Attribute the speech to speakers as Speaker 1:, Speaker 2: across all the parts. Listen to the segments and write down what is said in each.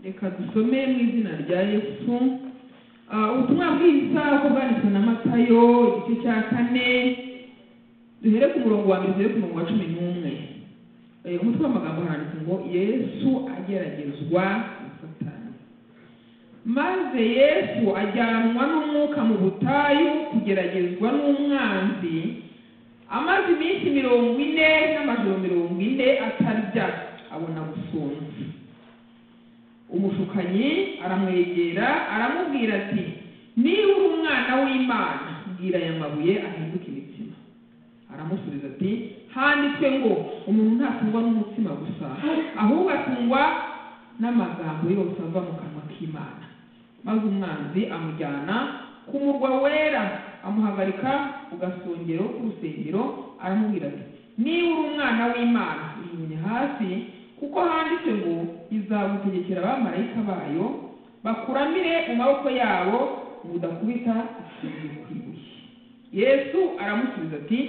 Speaker 1: reka dusome mu izina rya Yesu ubutumwa bwiza uko bwanditswe na Matayo igice cya 4 duhere ku murongo wa 1 ku murongo wa 11. Umutwe w'amagambo handitse ngo Yesu ageragezwa na Satani. Maze Yesu ajyanwa n'umwuka mu butayu kugeragezwa n'umwanzi, amaze iminsi 40 n'amajoro 40 atarya, abona gusonza. Umushukanyi aramwegera aramubwira ati, niba uri umwana w'Imana bwira aya mabuye ahinduke imitsima. Aramusubiza ati, handitswe ngo umuntu ntatungwa n'umutsima gusa, ahubwo atungwa n'amagambo yose ava mu kanwa k'Imana. Maze umwanzi amujyana ku murwa wera, amuhagarika ku gasongero k'urusengero, aramubwira ati, niba uri umwana w'Imana ijugunye hasi, kuko handitse ngo izagutegekera abamarayika bayo bakuramire mu maboko yabo ngo udakubita ikirenge ku ibuye. Yesu aramusubiza ati,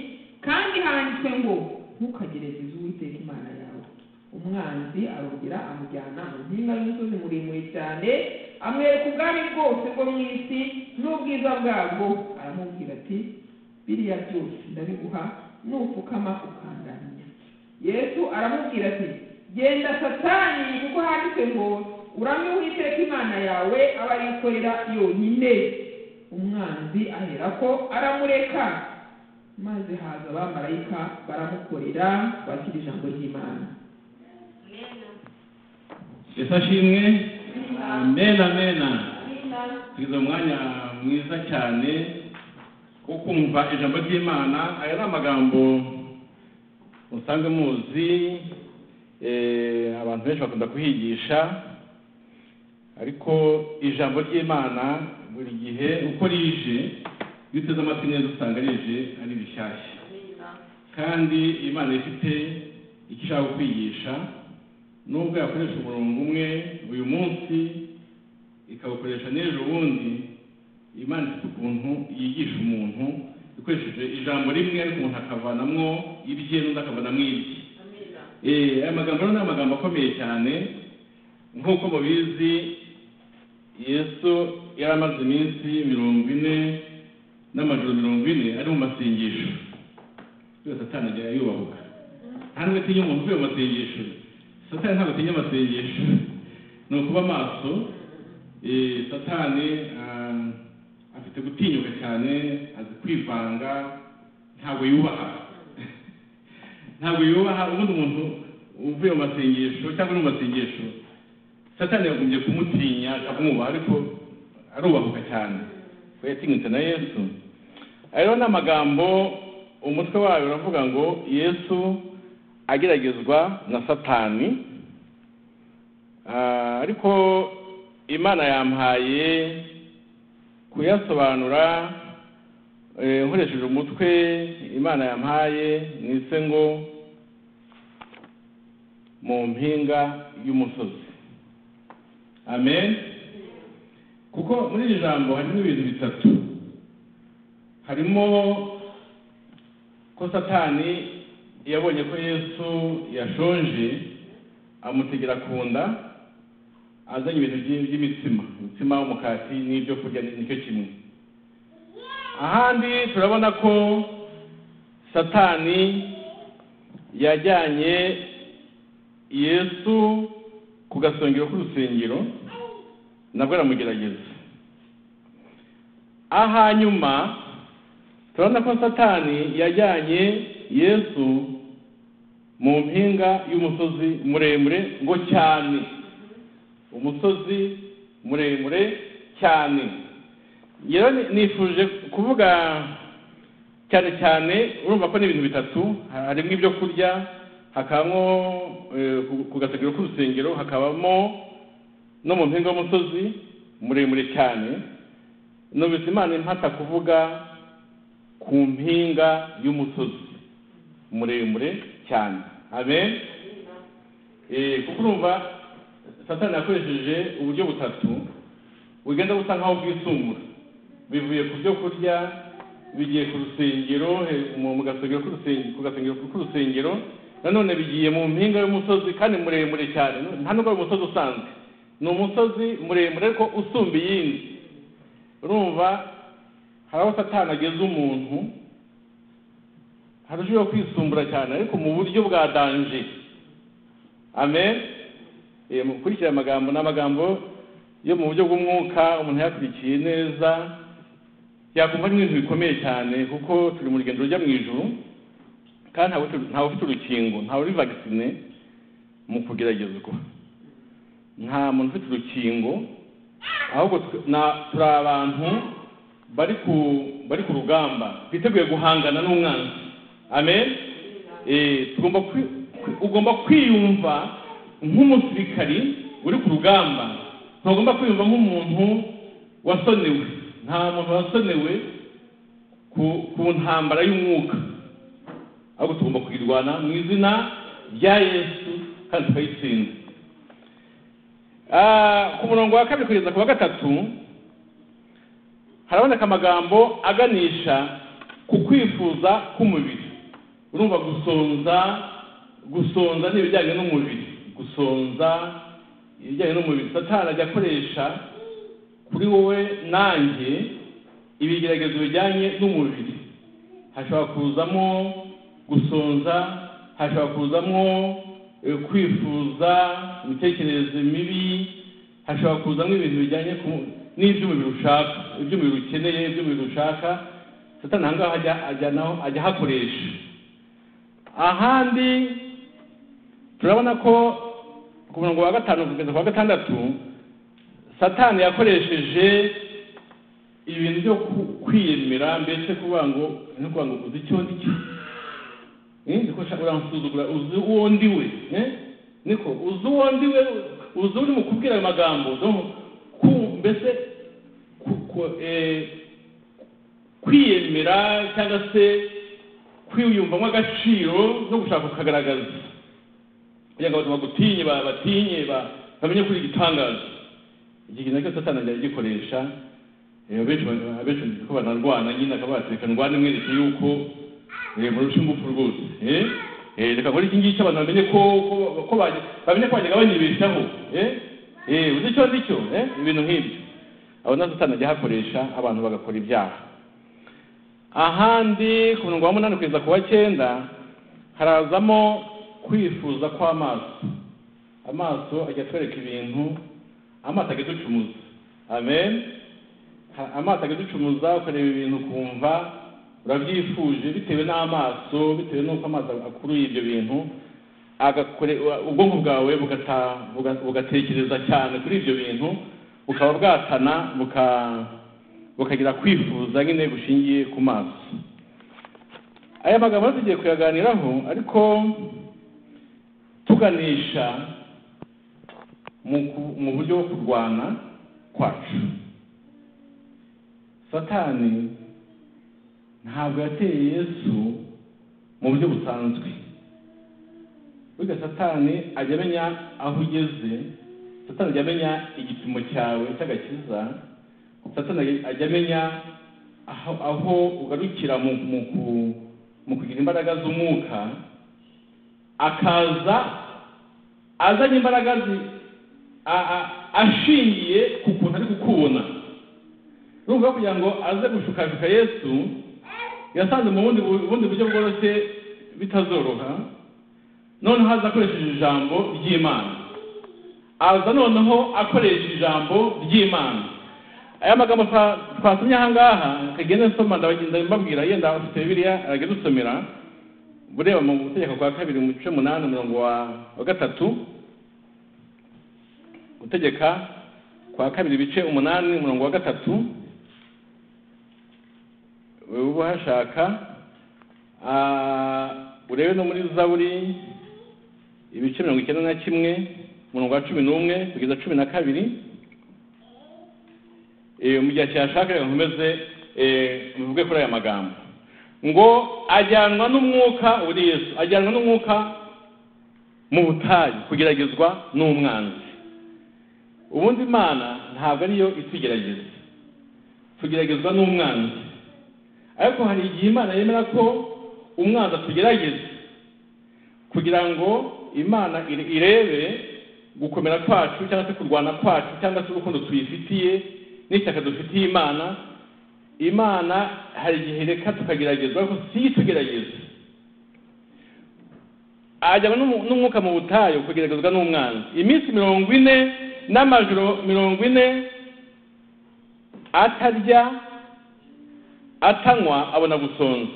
Speaker 1: kandi handitswe ngo ntukagerageze Uwiteka Imana yawe. Umwanzi arongera amujyana mu mpinga y'umusozi muremure cyane, amwereka ubwami bwose bwo mu isi n'ubwiza bwabwo. Aramubwira ati, biriya byose ndabiguha nupfukama ukandamya. Yesu aramubwira ati, genda Satani, kuko handitswe ngo uramye Uwiteka Imana yawe aba arikorera yonyine. Umwanzi aherako aramureka, maze haza abamarayika baramukorera, bakira ijambo ry'Imana.
Speaker 2: Yesu ashimwe. Amen, amen. Tugize umwanya mwiza cyane wo kumva ijambo ry'Imana. Aya ni amagambo musanzwe muzi, abantu benshi bakunda kuhigisha, ariko ijambo ry'Imana buri gihe uko rije iyo uteze amatwi neza usanga rije ari rishyashya, kandi Imana ifite icyo ishaka kwigisha. Nubwo yakoresha umurongo umwe uyu munsi ikawukoresha n'ejo bundi, Imana ifite ukuntu yigisha umuntu ikoresheje ijambo rimwe, ariko umuntu akavanamwo ibye n'undi akavanamwo ibye. Aya magambo ni amagambo akomeye cyane. Nk'uko mubizi, Yesu yari amaze iminsi 40 n'amajoro 40 ari mu masengesho. Satani ajya yubahuka, nta n'umwe atinya umuntu uvuye mu masengesho. Satani ntabwo atinya amasengesho, ni ukuba maso. Satani afite gutinyuka cyane, azi kwivanga, ntabwo yubaha. Ntabwo yubaha ubundi umuntu uvuye mu masengesho cyangwa mu masengesho. Satani yagombye kumutinya akamwubaha, ariko arubahuka cyane. We yatinyutse na Yesu. Ayo ni amagambo umutwe wayo uravuga ngo Yesu ageragezwa na Satani. Ariko Imana yampaye kuyasobanura nkoresheje umutwe Imana yampaye nise ngo mu mpinga y'umusozi. Amen. Kuko muri iri jambo harimo ibintu bitatu. Harimo ko Satani yabonye ko Yesu yashonje, amutegera ku nda, azanye ibintu by'imitsima, imitsima w'umukati n'ibyo kurya nicyo kimwe. Ahandi turabona ko Satani yajyanye Yesu ku gasongero k'urusengero, nabwo aramugerageza. Ahanyuma turabona ko Satani yajyanye Yesu mu mpinga y'umusozi muremure ngo cyane. Umusozi muremure cyane. Yero nifuje kuvuga cyane cyane, urumva ko ni ibintu bitatu. Harimo ibyo kurya, hakabamo ku gasongero k'urusengero, hakabamo no mu mpinga y'umusozi muremure cyane. Numvise Imana impata kuvuga ku mpinga y'umusozi muremure cyane. Amen. Kuko urumva Satani yakoresheje uburyo butatu bugenda busa nkaho bwisumura. Bivuye ku byo kurya, bigiye ku rusengero, mu gasongero k'urusengero, nanone bigiye mu mpinga y'umusozi kandi muremure cyane, nta nubwo ari umusozi usanzwe, ni umusozi muremure ariko usumba iyindi. Urumva hari aho Satani ageze umuntu harushijeho kwisumbura cyane ariko mu buryo bwa danje. Amen. Mukurikira amagambo n'amagambo yo mu buryo bw'umwuka, umuntu yakurikiye neza yakumva ari ibintu bikomeye cyane, kuko turi mu rugendo rujya mu ijuru kandi ntawe ufite urukingo, ntawe uri vaccine mu kugeragezwa, nta muntu ufite urukingo, ahubwo turi abantu bari ku rugamba twiteguye guhangana n'umwanzi. Amen. Ugomba kwiyumva nk'umusirikari uri ku rugamba, ntugomba kwiyumva nk'umuntu wasonewe. Nta muntu wasonewe ku ntambara y'umwuka, ahubwo tugomba kuyirwana mu izina rya Yesu kandi tukayitsinda. Ku murongo wa 2 kugeza ku wa 3 haraboneka amagambo aganisha ku kwifuza k'umubiri. Urumva gusonza n'ibijyanye n'umubiri, gusonza ibijyanye n'umubiri. Satani ajya akoresha kuri wowe nanjye ibigeragezo bijyanye n'umubiri. Hashobora kuzamo gusonza, hashobora kuzamo kwifuza imitekerereze mibi, hashobora kuzamo ibintu bijyanye n'iby'umubiri ushaka, iby'umubiri ukeneye, iby'umubiri ushaka. Satani ahangaha ajya hakoresha. Ahandi turabona ko ku murongo wa 5 kugeza ku wa 6 Satani yakoresheje ibintu byo kwiyemera, mbese kuvuga ngo uzi icyo ndi cyo, niko uransuzugura, uzi uwo ndiwe, niko uzi uwo ndiwe, uzi uri mu kubwira ayo magambo, mbese kwiyemera cyangwa se kwiyumvamo agaciro no gushaka kukagaragaza kugira ngo abantu bagutinye bamenye kuri igitangaza. Iki kintu cyose Satani ajya agikoresha. Abenshi ko banarwana nyine akabateka ndwane mwereke yuko murusha ingufu rwose. Reka muri iki ngiki abantu bamenye ko bamenye ko bajyaga banyibeshaho. Uzi icyo ndicyo, ibintu nk'ibyo. Abo na Satani ajya hakoresha abantu bagakora ibyaha. Ahandi ku murongo wa 8 kugeza ku wa 9 harazamo kwifuza kw'amaso. Amaso ajya atwereka ibintu, amaso agaducumuza. Amen. Amaso agaducumuza, ukareba ibintu kumva urabyifuje bitewe n'amaso, bitewe n'uko amaso akuruye ibyo bintu, ubwonko bwawe bugatekereza cyane kuri ibyo bintu, bukaba bwatana bukagira kwifuza nyine gushingiye ku maso. Aya magambo tugiye kuyaganiraho ariko tuganisha mu buryo bwo kurwana kwacu. Satani ntabwo yateye Yesu mu buryo busanzwe. Burya Satani ajya amenya aho ugeze, Satani ajya amenya igipimo cyawe cy'agakiza, Satani ajya amenya aho ugarukira mu kugira imbaraga z'umwuka, akaza azanye imbaraga ashingiye ku kuntu ari kukubona. Urumva kugira ngo aze gushukashuka Yesu yasanze mu bundi buryo bworoshye bitazoroha, noneho aza akoresheje ijambo ry'Imana. Aza noneho akoresheje ijambo ry'Imana. Aya magambo twasomye aha ngaha kagenda nsoma ndabagenda mbabwira, yenda ufite Bibiliya aragenda usomera bureba mu gutegeka kwa 2 mu gice 8 umurongo wa 3, gutegeka kwa 2 ibice 8 umurongo wa 3. Wewe hashaka urebe no muri Zaburi ibice 91 umurongo wa 11 kugeza 12. Mu gihe cyashaka nkomeze mvuge kuri aya magambo ngo ajyanwa n'umwuka uri Yesu, ajyanwa n'umwuka mu butayu kugeragezwa n'umwanzi. Ubundi Imana ntabwo ariyo itugerageza, tugeragezwa n'umwanzi. Ariko hari igihe Imana yemera ko umwanzi atugerageza kugira ngo Imana irebe gukomera kwacu cyangwa se kurwana kwacu cyangwa se urukundo tuyifitiye n'ishyaka dufitiye Imana hari igihe reka tukageragezwa ariko si tugerageza. Ajyana n'umwuka mu butayu kugeragezwa n'umwanzi iminsi 40 n'amajoro 40 atarya atanywa abona gusonza.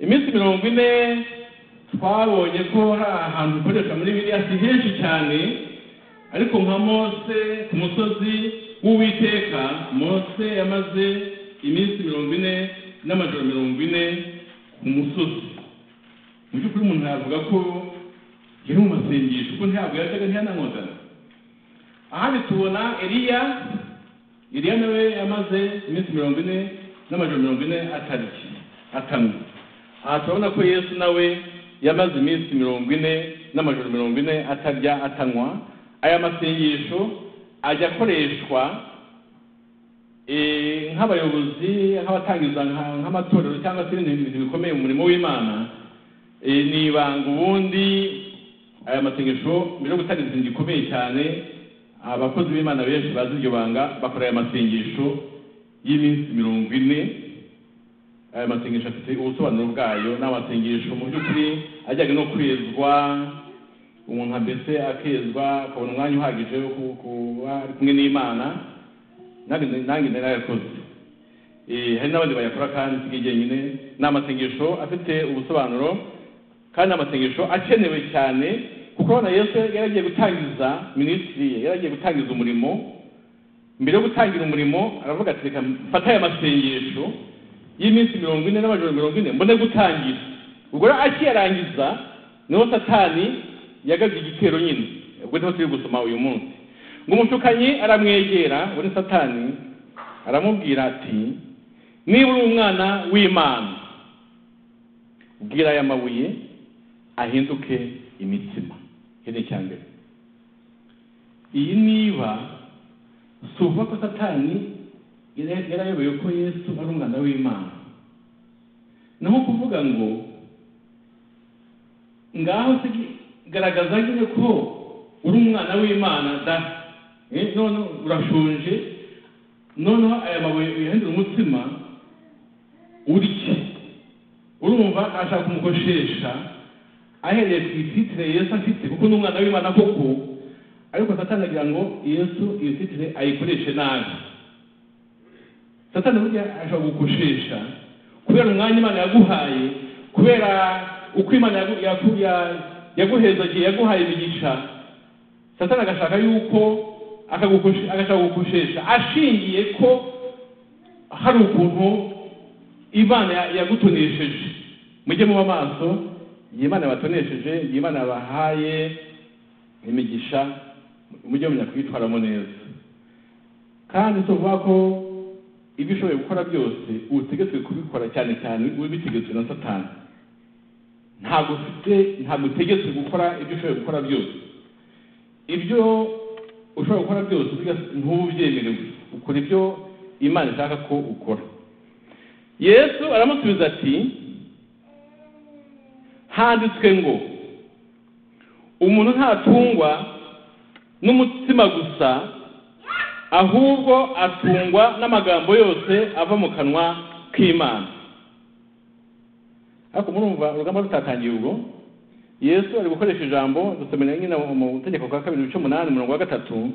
Speaker 2: Iminsi 40 twabonye ko hari ahantu dukoresha muri Bibiliya si henshi cyane, ariko nka Mose ku musozi w'Uwiteka, Mose yamaze iminsi 40 n'amajoro 40 ku musozi. Mu by'ukuri umuntu yavuga ko yari mu masengesho kuko ntabwo yajyaga ntiyananywaga. Ahandi tubona Eliya nawe yamaze iminsi 40 n'amajoro 40 atanywa. Aha turabona ko Yesu nawe yamaze iminsi 40 n'amajoro 40 atarya atanywa. Aya masengesho ajya akoreshwa nk'abayobozi, nk'abatangiza nk'amatorero cyangwa se ibindi bintu bikomeye mu murimo w'Imana. Ni ibanga ubundi aya masengesho mbere yo gutangiza ikintu gikomeye cyane, abakozi b'Imana benshi bazi iryo banga bakora aya masengesho y'iminsi 40. Aya masengesho afite ubusobanuro bwayo, n'amasengesho mu by'ukuri ajyanye no kwezwa, umuntu mbese akezwa akabona umwanya uhagije wo kuba ari kumwe n'Imana. Nange narayakoze. Hari n'abandi bayakora kandi sigiye nyine. N'amasengesho afite ubusobanuro kandi amasengesho akenewe cyane kuko na Yesu yaragiye gutangiza ministry, yaragiye gutangiza umurimo. Mbere yo gutangira umurimo aravuga ati reka mfata aya masengesho y'iminsi 40 n'amajoro 40 mbone gutangira. Ubwo akiyarangiza niho Satani yagabye igitero nyine. Ubwo niho turi gusoma uyu munsi. Ngo umushukanyi aramwegera, uri Satani, aramubwira ati niba uri umwana w'Imana bwira aya mabuye ahinduke imitsima. Hene cyambere iyi niba suva ko Satani yarayoboye ko Yesu ari umwana w'Imana, naho kuvuga ngo ngaho se garagaza nyine ko uri umwana w'Imana da none urashonje, none aya mabuye yahindura umutsima urike. Urumva ashaka kumukoshesha ahereye ku ititire Yesu afite kuko n'umwana w'Imana koko, ariko Satani agira ngo Yesu iyo titire ayikoreshe nabi. Satani burya ashaka gukoshesha kubera umwanya Imana yaguhaye, kubera uko Imana yaguhezagiye yaguhaye imigisha. Satani agashaka yuko agashaka gukoshesha ashingiye ko hari ukuntu Imana yagutonesheje. Mujye mu maso Imana yabatonesheje, Imana yabahaye imigisha, mujye mumenya kwitwaramo neza. Kandi tuvuga ko ibyo ushoboye gukora byose utegetswe kubikora, cyane cyane ubitegetswe na Satani. Ntabwo utegetswe gukora ibyo ushoboye gukora byose. Ibyo ushobora gukora byose ntubyemerewe, ukora ibyo Imana ishaka ko ukora. Yesu aramusubiza ati handitswe ngo umuntu ntatungwa n'umutsima gusa, ahubwo atungwa n'amagambo yose ava mu kanwa k'Imana. Ariko murumva urugamba rutatangiye ubwo. Yesu ari gukoresha ijambo dusomera nyine mu Tegeko kwa 2:8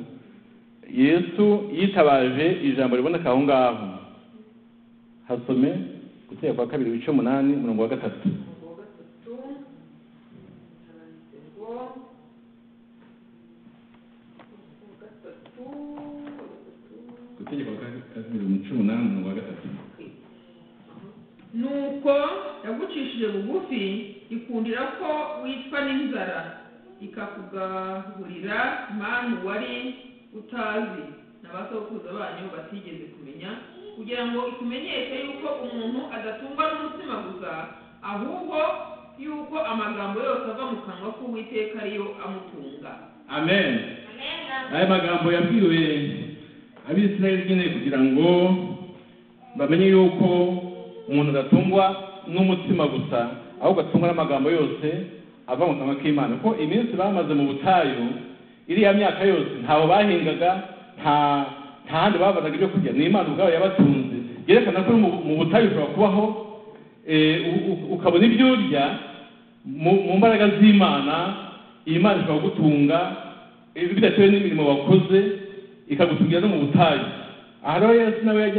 Speaker 2: Yesu yitabaje ijambo riboneka aho ngaho. Hasome Gutegeko kwa 2:8 Gutegeko kwa 2:8
Speaker 1: Nuko yagucishije bugufi ikundira ko witwa n'inzara, ikakugaburira manu wari utazi n'abasokuruza banyu batigeze kumenya, kugira ngo ikumenyeshe yuko umuntu adatungwa n'umutsima gusa, ahubwo yuko amagambo yose ava mu kanwa k'Uwiteka ariyo amutunga.
Speaker 2: Amen. Aya magambo yabwiwe Abisirayeli nyine kugira ngo bamenye yuko umuntu adatungwa n'umutsima gusa, ahubwo atungwa n'amagambo yose ava mu kanwa k'Imana. Ko iminsi bamaze mu butayu iriya myaka yose ntaho bahingaga, nta handi babonaga ibyo kurya, ni Imana ubwayo yabatunze. Yerekana ko mu butayu ushobora kubaho ukabona ibyo urya mu mbaraga z'Imana. Imana ishobora gutunga bidatewe n'imirimo wakoze, ikagutungira no mu butayu. Aha rero Yesu nawe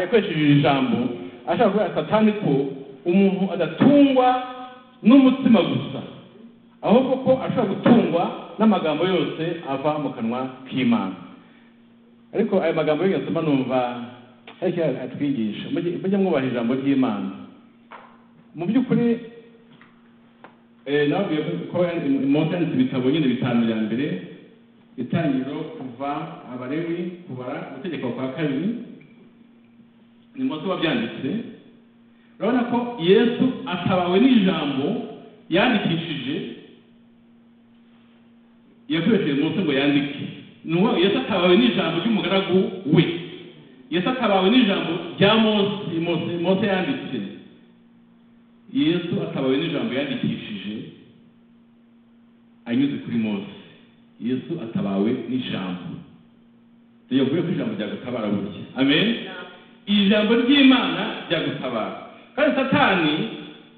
Speaker 2: yakoresheje ijambo ashaka kubwira Satani ko umuntu adatungwa n'umutima gusa, ahubwo ko ashobora gutungwa n'amagambo yose ava mu kanwa k'Imana. Ariko ayo magambo yose numva ariko atwigisha mujye mwubaha ijambo ry'Imana. Mu by'ukuri nabwiye ko Mose yanditse ibitabo nyine bitanu bya mbere, Itangiriro, Kuva, Abalewi, Kubara, Gutegeka kwa kabiri, ni Mose wabyanditse. Urabona ko Yesu atabawe n'ijambo yandikishije, yakoresheje Mose ngo yandike. Nuwo Yesu atabawe n'ijambo ry'umugaragu we, Yesu atabawe n'ijambo rya Mose yanditse. Yesu atabawe n'ijambo yandikishije anyuze kuri Mose. Yesu atabawe n'ijambo. Tuyavuye ku ijambo ryagutabara burya. Amen. Ijambo ry'Imana ryagutabara. Kandi Satani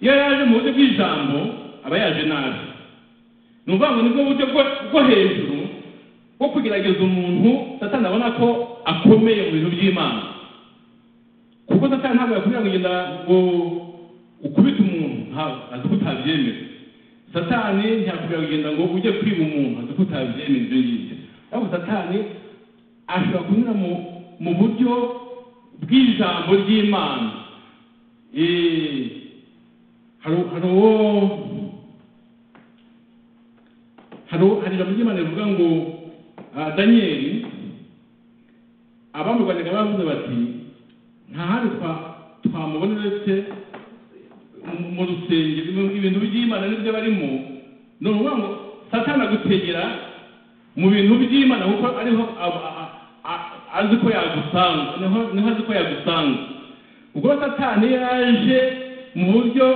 Speaker 2: iyo yaje mu buryo bw'ijambo aba yaje nabi. Numva ngo nibwo buryo bwo hejuru bwo kugerageza umuntu Satani abona ko akomeye mu bintu by'Imana. Kuko Satani ntabwo yakubwira ngo ngenda ngo ukubita umuntu azi ko utabyemera. Satani ntiyakubwira kugenda ngo ujye kwiba umuntu azi ko utabyemera ibyo ngibyo. Ariko Satani ashobora kunyura mu buryo bw'ijambo ry'Imana. Hari ijambo ry'Imana rivuga ngo Daniyeli abamurwanyaga bavuze bati nta handi twamubona uretse mu rusengero, ibintu by'Imana nibyo barimo. Ni ukuvuga ngo Satani agutegera mu bintu by'Imana kuko ariho azi ko yagusanga, niho azi ko yagusanga. Ubwo Satani yaje mu buryo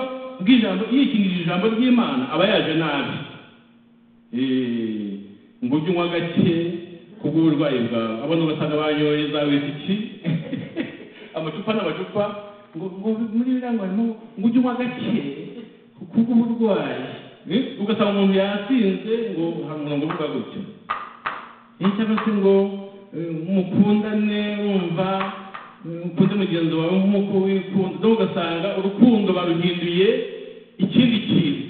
Speaker 2: bw'ijambo, yikingije ijambo ry'Imana aba yaje nabi. Ngo ujye unywa gake kubw'uburwayi bwawe. Abona ugasanga banyoye za whisky amacupa n'amacupa, ngo muri biriya ngo harimo ngo ujye unywa gake kubw'uburwayi. Ugasanga umuntu yasinze ngo hari umurongo uvuga gutyo. Cyangwa se ngo mukundane wumva ukunze mugenzi wawe nk'uko wikunda, ugasanga urukundo baruhinduye ikindi kintu.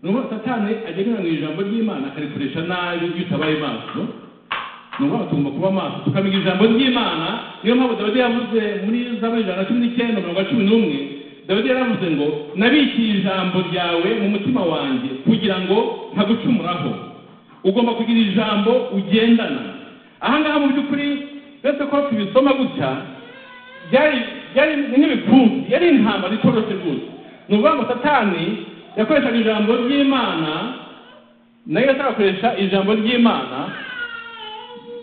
Speaker 2: Nuko Satani agendera mu ijambo ry'Imana akarikoresha nabi iyo utabaye maso. Nuko tugomba kuba maso tukamenya ijambo ry'Imana. Niyo mpamvu Dawidi yavuze muri Zaburi 119:11, Dawidi yaravuze ngo nabikiye ijambo ryawe mu mutima wanjye kugira ngo ntagucumuraho. Ugomba kugira ijambo ugendana. Aha ngaha mu by'ukuri bese ko tubisoma gutya byari nk'ibipfunsi, yari intambara itoroshe rwose. Ni ukuvuga ngo Satani yakoreshaga ijambo ry'Imana, nayo atarakoresha ijambo ry'Imana,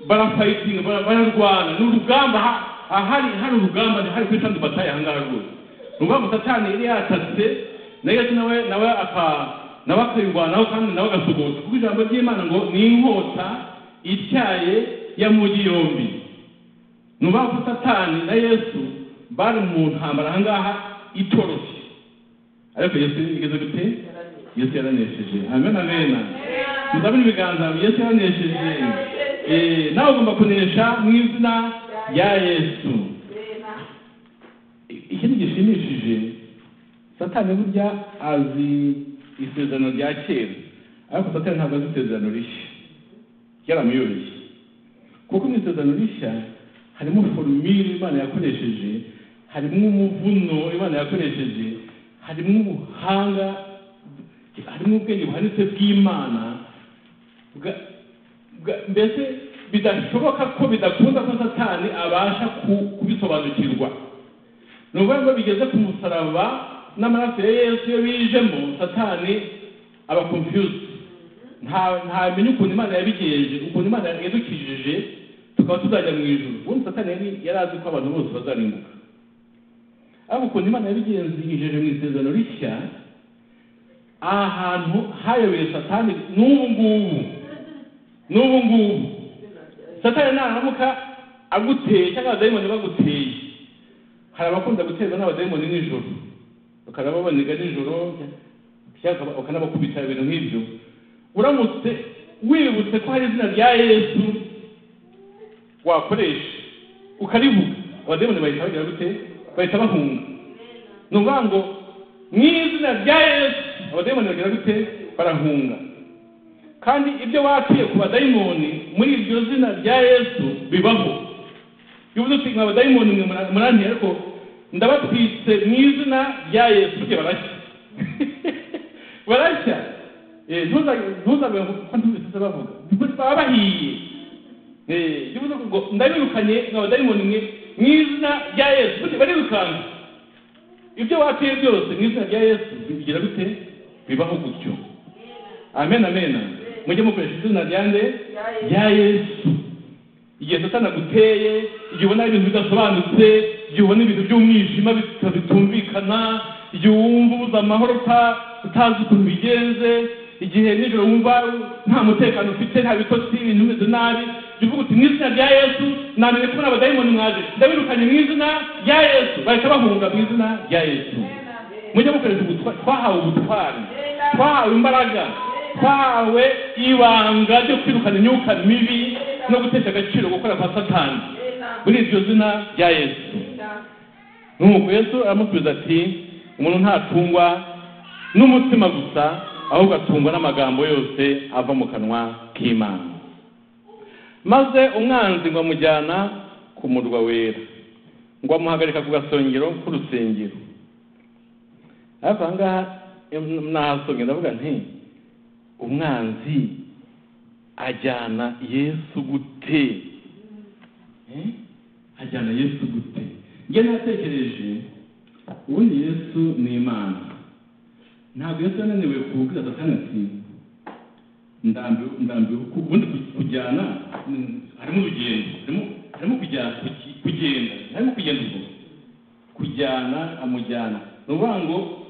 Speaker 2: barafayitinga, bararwana. Ni urugamba, hari urugamba, hari kuri kandi bataye aha ngaha rwose. Ni ukuvuga ngo Satani yari yatatse, nawe akayirwanaho kandi nawe agasogota. Kuko ijambo ry'Imana ngo ni inkota ityaye yamugi yombi. Ni ukuvuga ko Satani na Yesu bari mu ntambara aha ngaha itoroshe. Ariko Yesu yigeze gute? Yesu yaranesheje. Amen, amen. Muzabona ibiganza, Yesu yaranesheje. Nawe ugomba kunesha mu izina rya Yesu. Ikintu gishimishije, Satani burya azi isezerano rya kera, ariko Satani ntabwo azi isezerano rishya. Yaramuyobeye. Kuko mu isezerano rishya harimo formule Imana yakoresheje, harimo umuvuno Imana yakoresheje, harimo ubuhanga, harimo ubwenge buhanitse bw'Imana. Mbese bidashoboka ko bidakunda ko Satani abasha kubisobanukirwa. Ni ukuvuga ngo bigeze ku musaraba n'amaraso ya Yesu iyo bijemo, Satani aba confused. Ntamenya ukuntu Imana yabigenje, ukuntu Imana yadukijije tukaba tuzajya mu ijuru. Ubundi Satani yari azi ko abantu bose bazarimbuka. Ariko ukuntu Imana yabigenjeje mu isezerano rishya, ahantu hayobeye Satani n'ubu ngubu Satani naramuka aguteye cyangwa abadayimoni baguteye, hari abakunda guterwa n'abadayimoni nijoro, bakaba baboneka nijoro cyangwa bakanabakubita ibintu nk'ibyo. Uramutse wibutse ko hari izina rya Yesu wakoresha ukarivuga, abadayimoni bahita bagira gute? Bahita bahunga. Ni ukuvuga ngo mu izina rya Yesu abadayimoni bagira gute? Barahunga. Kandi ibyo watuye ku badayimoni muri iryo zina rya Yesu bibaho. Bivuze uti abadayimoni murantiye, ariko ndabatwitse mu izina rya Yesu, bye barashya. Barashya. Ntuzabe ko ntubise bavuga. Baba bahiye. Bivuze ngo ndabirukanye abadayimoni mu izina rya Yesu, bye barirukanga. Ibyo watuye byose mu izina rya Yesu bigira gute? Bibaho gutyo. Amen, amen. Mujye mukoresha izina rya Yesu. Igihe Satani aguteye, igihe ubona ibintu bidasobanutse, igihe ubona ibintu by'umwijima bitumvikana, igihe wumva ubuze amahoro utazi ukuntu bigenze, igihe nijoro wumva nta mutekano ufite, nta bitotsi, ibintu bimeze nabi, jya uvuga uti mu izina rya Yesu namenye kubona abadayimoni mwaje, ndabirukanye mu izina rya Yesu, bahita bahunga mu izina rya Yesu. Mujye mukoresha twahawe ubutwari, twahawe imbaraga, twahawe ibanga ryo kwirukana imyuka mibi no gutesha agaciro gukora kwa Satani muri iryo zina rya Yesu. Nuko Yesu aramusubiza ati, umuntu ntatungwa n'umutima gusa, ahubwo atungwa n'amagambo yose ava mu kanwa k'Imana. Maze umwanzi ngo amujyana ku murwa wera, ngo amuhagarika ku gasongero k'urusengero. Ariko aha ngaha nahasomye ndavuga nti, umwanzi ajyana Yesu gute? Ajyana Yesu gute? Njye natekereje, ubundi Yesu ni Imana. Ntabwo Yesu yananiwe kubwira Satani ati ndambiwe ubundi kujyana, harimo urugendo, harimo kugenda ubwo kujyana amujyana. Ni ukuvuga ngo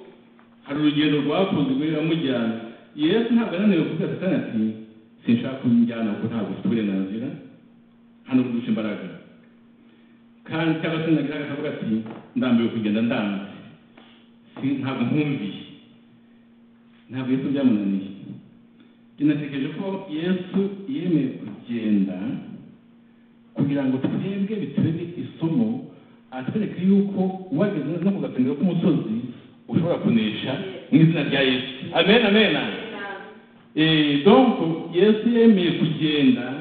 Speaker 2: hari urugendo rwakozwe amujyana. Yesu ntabwo yananiwe kubwira Satani ati sinshaka kumujyana kuko ntabwo ufite uburenganzira, hano urusha imbaraga. Kandi cyangwa se nagira akavuga ati ndambiwe kugenda ndanze, ntabwo nkumviye. Ntabwo Yesu byamunaniye. Natekereje ko Yesu yemeye kugenda kugira ngo twebwe bitubere isomo, atwereke yuko wageze no ku gasongero k'umusozi ushobora kunesha mu izina rya Yesu. Amen, amen. Donc Yesu yemeye kugenda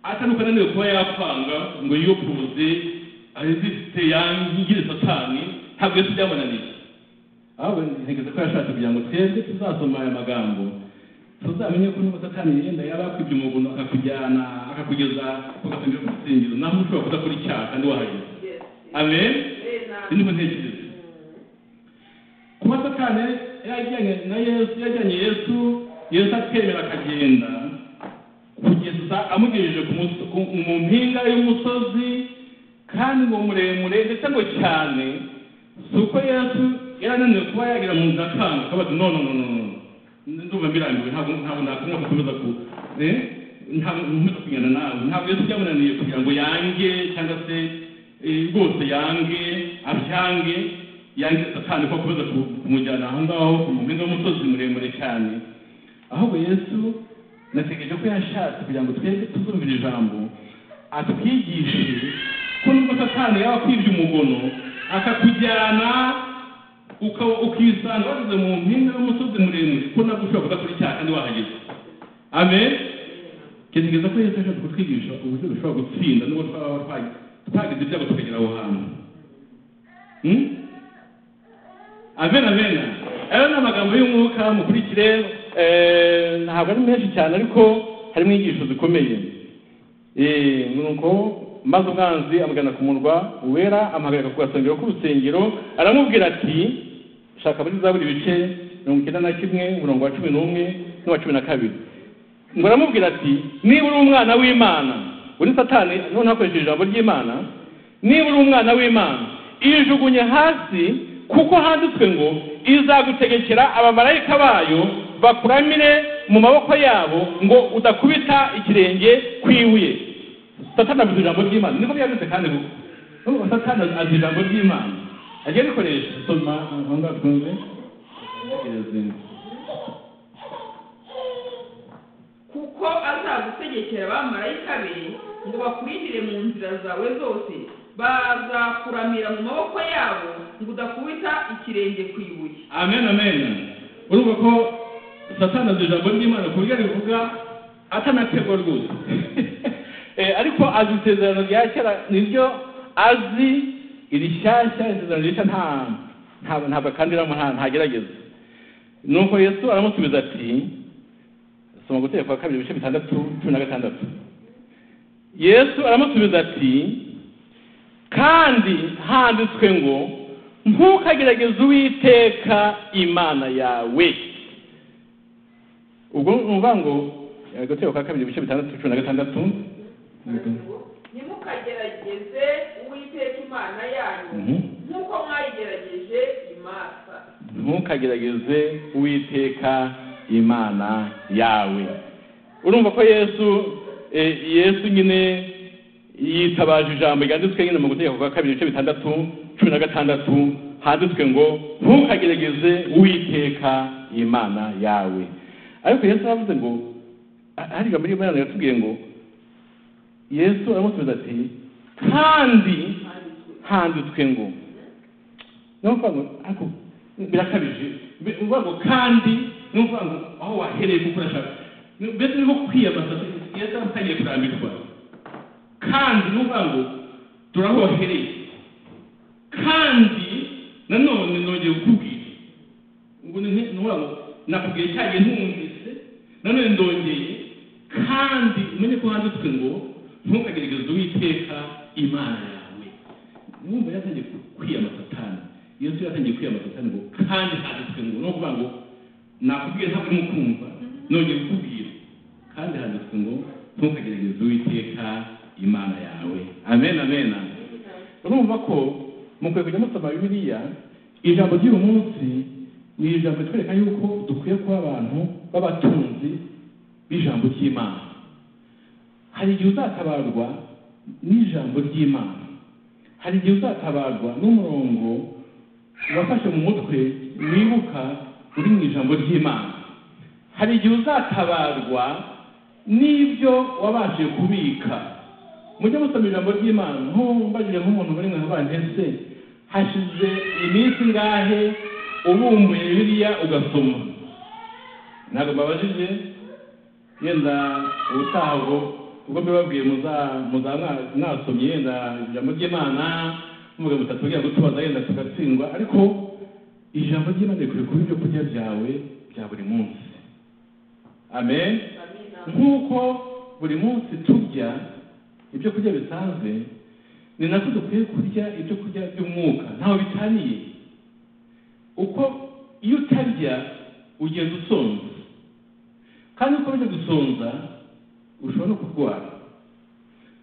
Speaker 2: atanukananiwe kuba yakwanga ngo yiyopoze azifite yangire Satani. Ntabwo Yesu byamunaniye. Ahubwo ntekereza ko yashatse kugira ngo twebwe tuzasoma aya magambo tuzamenye ko n'ubu Satani yenda yaba akwibye umugono akakujyana akakugeza ku gasongero k'urusengero, naho ushobora kudakora icyaha kandi wahageze. Amen. Niko ntekereza. Kuba Satani yajyanye Yesu akemera akagenda kugeza amugejeje mu mpinga y'umusozi, kandi ngo muremure ndetse ngo cyane, si uko Yesu yarananiwe kuba yagira mu nzira akanga akabaza no ndumva mbirambiwe, ntabwo nakomeza gukomeza ntabwo kugenda nawe. Ntabwo Yesu byamunaniye kugira ngo yange cyangwa se rwose yange Satani ko akomeza kumujyana aho ngaho mu mpinga y'umusozi muremure cyane. Ahubwo Yesu nategereje ko yashatse kugira ngo twebwe tuzumvira ijambo, atwigishe ko nubwo Satani yaba akwibye umugono akakujyana ukisanga wageze mu mpinga y'umusozi muremure, ko nabwo ushobora kudakora icyaha kandi wahageze. Amen. Ntekereza ko Yesu ashaka kutwigisha uburyo dushobora gutsinda nubwo twaba twagize ibyago tukagera aho hantu. Amen, amen. Ayo ni amagambo y'umwuka mukurikire, ntabwo ari menshi cyane ariko harimo inyigisho zikomeye. Nuko maze umwanzi amugana ku murwa wera, amuhagarika ku gasongero k'urusengero, aramubwira ati, shaka muri Zaburi ibice 91 umurongo wa 11 n'uwa 12. Ngo aramubwira ati, niba uri umwana w'Imana, uri Satani none hakoresheje ijambo ry'Imana, niba uri umwana w'Imana, ijugunye hasi kuko handitswe ngo izagutegekera abamarayika bayo bakuramire mu maboko yabo ngo udakubita ikirenge kwibuye. Satani avuze ijambo ry'Imana, niko byanditse kandi ngo Satani azi ijambo ry'Imana agiye gukoresha. Soma ahonga twumve.
Speaker 1: kuko azagutegekera abamarayika be ngo bakurindire mu nzira zawe zose, bazakuramira mu maboko yabo ngo udakubita ikirenge ku ibuye.
Speaker 2: Amen, amen. Urumva ko Satani azi ijambo ry'Imana ku buryo rivuga atanategwa rwose. Ariko azi isezerano rya kera niryo azi, irishyashya isezerano rishya ntabwo akandiramo, ntagerageza. Nuko Yesu aramusubiza ati, soma Gutegeka 2:6-16. Yesu aramusubiza ati, kandi handitswe ngo ntukagerageze Uwiteka Imana yawe. Ubwo numva ngo Gutegeka 2:6-16.
Speaker 1: Ntimukagerageze Uwiteka Imana yanyu nk'uko mwayigerageje i Masa.
Speaker 2: Ntukagerageze Uwiteka Imana yawe. Urumva ko Yesu nyine yitabaje ijambo ryanditswe nyine mu Gutegeka 2:6-16 handitswe ngo ntukagerageze Uwiteka Imana yawe. Ariko Yesu aravuze ngo, hari ijambo ry'Imana yatubwiye ngo, Yesu aramusubiza ati, kandi handitswe ngo. Nuko ngo birakabije, uvuga ngo kandi nuko ngo aho wahereye gukoresha mbese niho kwiyambaza. Yesu atangiye kurambirwa. Kandi nuko ngo turahohereye, kandi nanone nongeye kukubwira ngo nuko nakubwiye cyagiye ntumvise, nanone ndongeye, kandi umenye ko handitswe ngo ntukagerageze Uwiteka Imana yawe. Numva yatangiye kwiyama Satani. Yesu yatangiye kwiyama Satani ngo kandi handitswe ngo, no kuvuga ngo nakubwiye ntabwo urimo kumva, nongeye kukubwira, kandi handitswe ngo ntukagerageze Uwiteka Imana yawe. Amen, amen. Urumva ko mukwiye kujya musoma Bibiliya. Ijambo ry'uyu munsi ni ijambo twereka yuko dukwiye kuba abantu b'abatunzi b'ijambo ry'Imana. Hari igihe uzatabarwa n'ijambo ry'Imana, hari igihe uzatabarwa n'umurongo wafashe mu mutwe wibuka uri mu ijambo ry'Imana, hari igihe uzatabarwa n'ibyo wabashije kubika. Mujye musoma ijambo ry'Imana. Mbajije nk'umuntu bari mwabanje se hashize iminsi ngahe ubumbuye Bibiliya ugasoma? Ntabwo mbabajije, yenda ubutaha ubwo mbibabwiye mwasomye yenda ijambo ry'Imana muvuga mutatubwira ngo tubaza yenda tugatsindwa. Ariko ijambo ry'Imana rikwiye kuba ibyo kurya byawe bya buri munsi. Amen. Nk'uko buri munsi turya ibyo kurya bisanzwe, ni nako dukwiye kurya ibyo kurya by'umwuka. Ntaho bitaniye. Uko iyo utarya ugenda usonza, kandi uko uje gusonza ushobora no kurwara.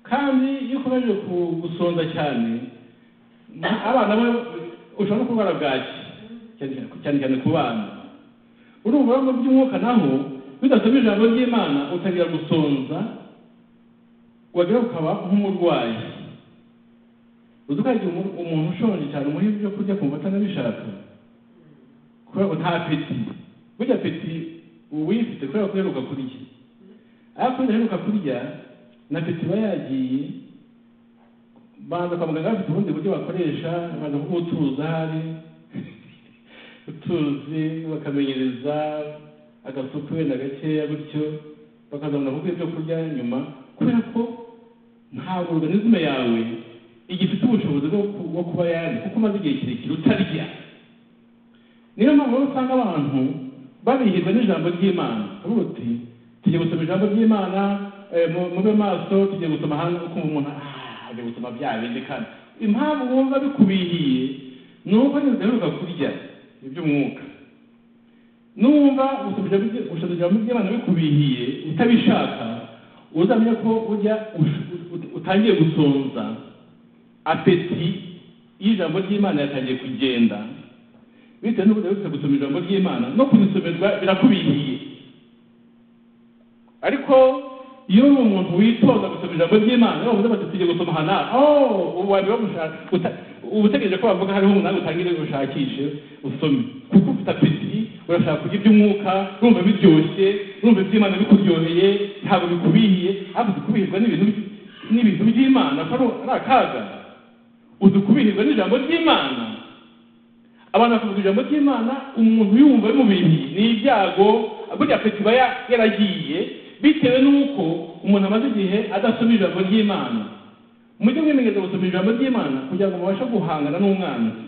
Speaker 2: Kandi iyo ukomeje gusonza cyane, abana bo ushobora no kurwara bwaki, cyane ku bana. Urumva ngo by'umwuka naho bidasoma ijambo ry'Imana utangira gusonza, wagera ukaba nk'umurwayi. Uzukagira umuntu ushonje cyane muri ibyo kurya kumva atanabishaka, kubera ko nta peti. Burya peti uyifite kubera ko uheruka kurya. Ariko uheruka kurya na peti iba yagiye, banza kwa muganga bafite ubundi buryo bakoresha, banza kugutuza hari utuzi bakamenyereza agasuku wenda gakeya gutyo, bakazabona kuko ibyo kurya nyuma, kubera ko ntabwo organisme yawe igifite ubushobozi bwo kuba yari, kuko umaze igihe kirekire utarya. Niyo mpamvu usanga abantu babihirwa n'ijambo ry'Imana. Uvuga uti tugiye gusoma ijambo ry'Imana, mube maso, tugiye gusoma hano, ukumva umuntu agiye gusoma bya bindi. Kandi impamvu wumva bikubihiye ni uko ntiziheruka kurya iby'umwuka. Numva gusoma ijambo ry'Imana bikubihiye utabishaka, uzamenya ko utangiye gusonza, apeti y'ijambo ry'Imana yatangiye kugenda, bitewe n'uko udaherutse gusoma ijambo ry'Imana no kurisomerwa birakubihiye. Ariko iyo uri umuntu witoza gusoma ijambo ry'Imana bavuze bati tugiye gusoma hana ubu wari bamushaka ubutegereje ko bavuga hariho umunani utangire gushakishe usome kuko ufite apeti urashaka kurya iby'umwuka urumva biryoshye urumva iby'Imana bikuryoheye ntabwo bikubihiye ahubwo bikubihirwa n'ibintu by'Imana ko ari akaga udukubihirwa n'ijambo ry'Imana. Abantu bakavuga ijambo ry'Imana umuntu yumva bimubihiye ni ibyago burya apeti iba yaragiye bitewe n'uko umuntu amaze igihe adasoma ijambo ry'Imana. Mujye mwimenyereza gusoma ijambo ry'Imana kugira ngo mubashe guhangana n'umwanzi.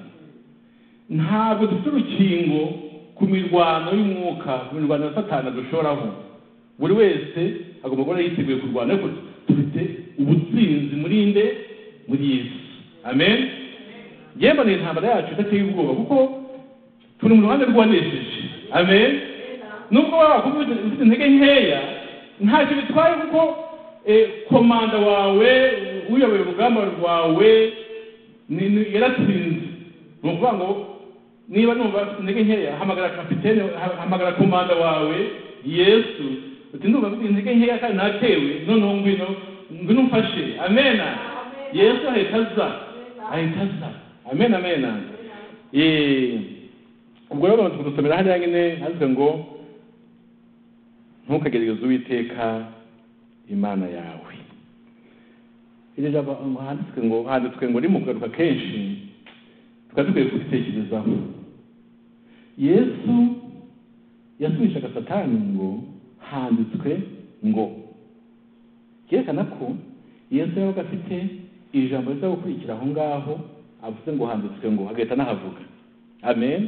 Speaker 2: Ntabwo dufite urukingo ku mirwano y'umwuka, ku mirwano ya Satani dushoraho. Buri wese agomba kuba yiteguye kurwana, ariko dufite ubutsinzi muri Yesu. Amen. Yemba ni intambara yacu idateye ubwoba kuko turi mu ruhande rwanesheje. Amen. Nubwo waba ufite intege nkeya ntacyo bitwaye kuko komanda wawe uyoboye urugamba rwawe yaratsinze. Ni ukuvuga ngo niba numva afite intege nkeya hamagara kapitene, hamagara komanda wawe Yesu uti ndumva afite intege nkeya kandi natewe noneho ngwino umfashe. Amen. Yesu ahita aza. Amen. Ubwo rero tudusomera hariya nyine havuga ngo ntukagerageze Uwiteka Imana yawe. Iri jambo handitswe ngo rimugaruka kenshi tukadukwiye kubitekerezaho. Yesu yasubishaga Satani ngo handitswe ngo, yerekana ko Yesu yabaga afite ijambo riza gukurikira aho ngaho avuze ngo handitswe ngo agahita nahavuga. Amen.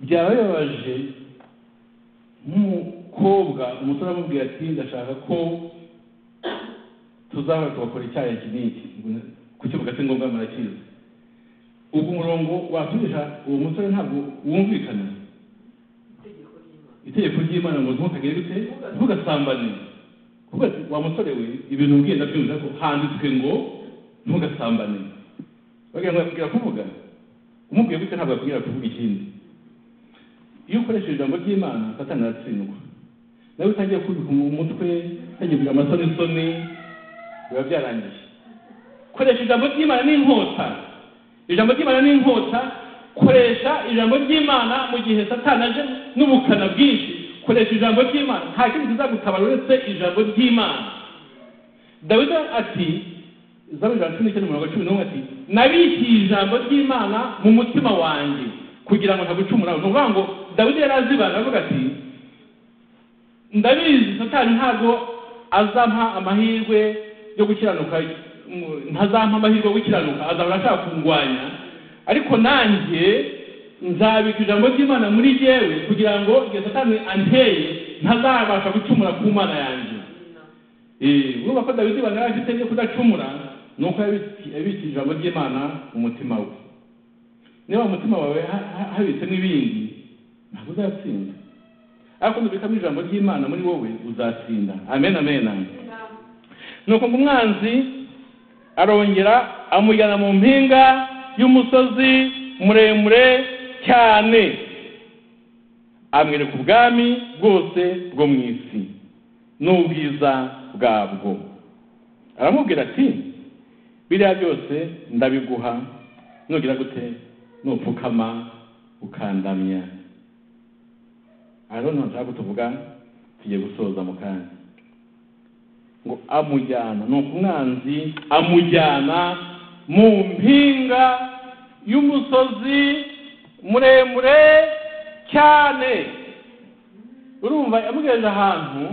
Speaker 2: Byaba bibabaje nk'umukobwa umusore amubwira ati ndashaka ko tuzahora tugakora icyaha iki n'iki ku kibuga se ngombwa murakizi. Ubwo umurongo waturisha uwo musore ntabwo wumvikana. Itegeko ry'Imana ngo ntukagire gute ntugasambane. Kuko wa musore we ibintu ubwenda byumva ko handitswe ngo ntugasambane. Bagira ngo yakubwira kuvuga umubwiye gute ntabwo yakubwira kuvuga ikindi. Iyo ukoresheje ijambo ry'Imana Satani aratsindwa. Nawe utangiye kubika mu mutwe utangiye kugira amasoni biba byarangiye. Koresha ijambo ry'Imana n'inkota. Ijambo ry'Imana n'inkota. Koresha ijambo ry'Imana mu gihe Satani aje n'ubukana bwinshi. Koresha ijambo ry'Imana nta kindi kizagutabara uretse ijambo ry'Imana. Dawidi ati Zaburi 19:11 ati nabikiye ijambo ry'Imana mu mutima wanjye kugira ngo ntagucumura. Ni ukuvuga ngo Dawidi yarazibana avuga ati ndabizi Satani ntabwo azampa amahirwe yo gukiranuka, ntazampa amahirwe yo gukiranuka, azahora ashaka kungwanya, ariko nanjye nzabika ijambo ry'Imana muri jyewe kugira ngo igihe Satani anteye ntazabasha gucumura ku Mana yanjye. Urumva ko Dawidi bana afite cyo kudacumura nuko yabitse ijambo ry'Imana mu mutima we. Niba umutima wawe habitse n'ibindi ntabwo uzatsinda, ariko nubikamo ijambo ry'Imana muri wowe uzatsinda. Amen. Nuko ngo umwanzi arongera amujyana mu mpinga y'umusozi muremure cyane, amwereka ubwami bwose bwo mu isi n'ubwiza bwabwo. Aramubwira ati biriya byose ndabiguha nugira gute nupfukama ukandamya. None nshaka kutuvuga tugiye gusoza mu kanya ngo amujyana, nuko umwanzi amujyana mu mpinga y'umusozi muremure cyane. Urumva yamugejeje ahantu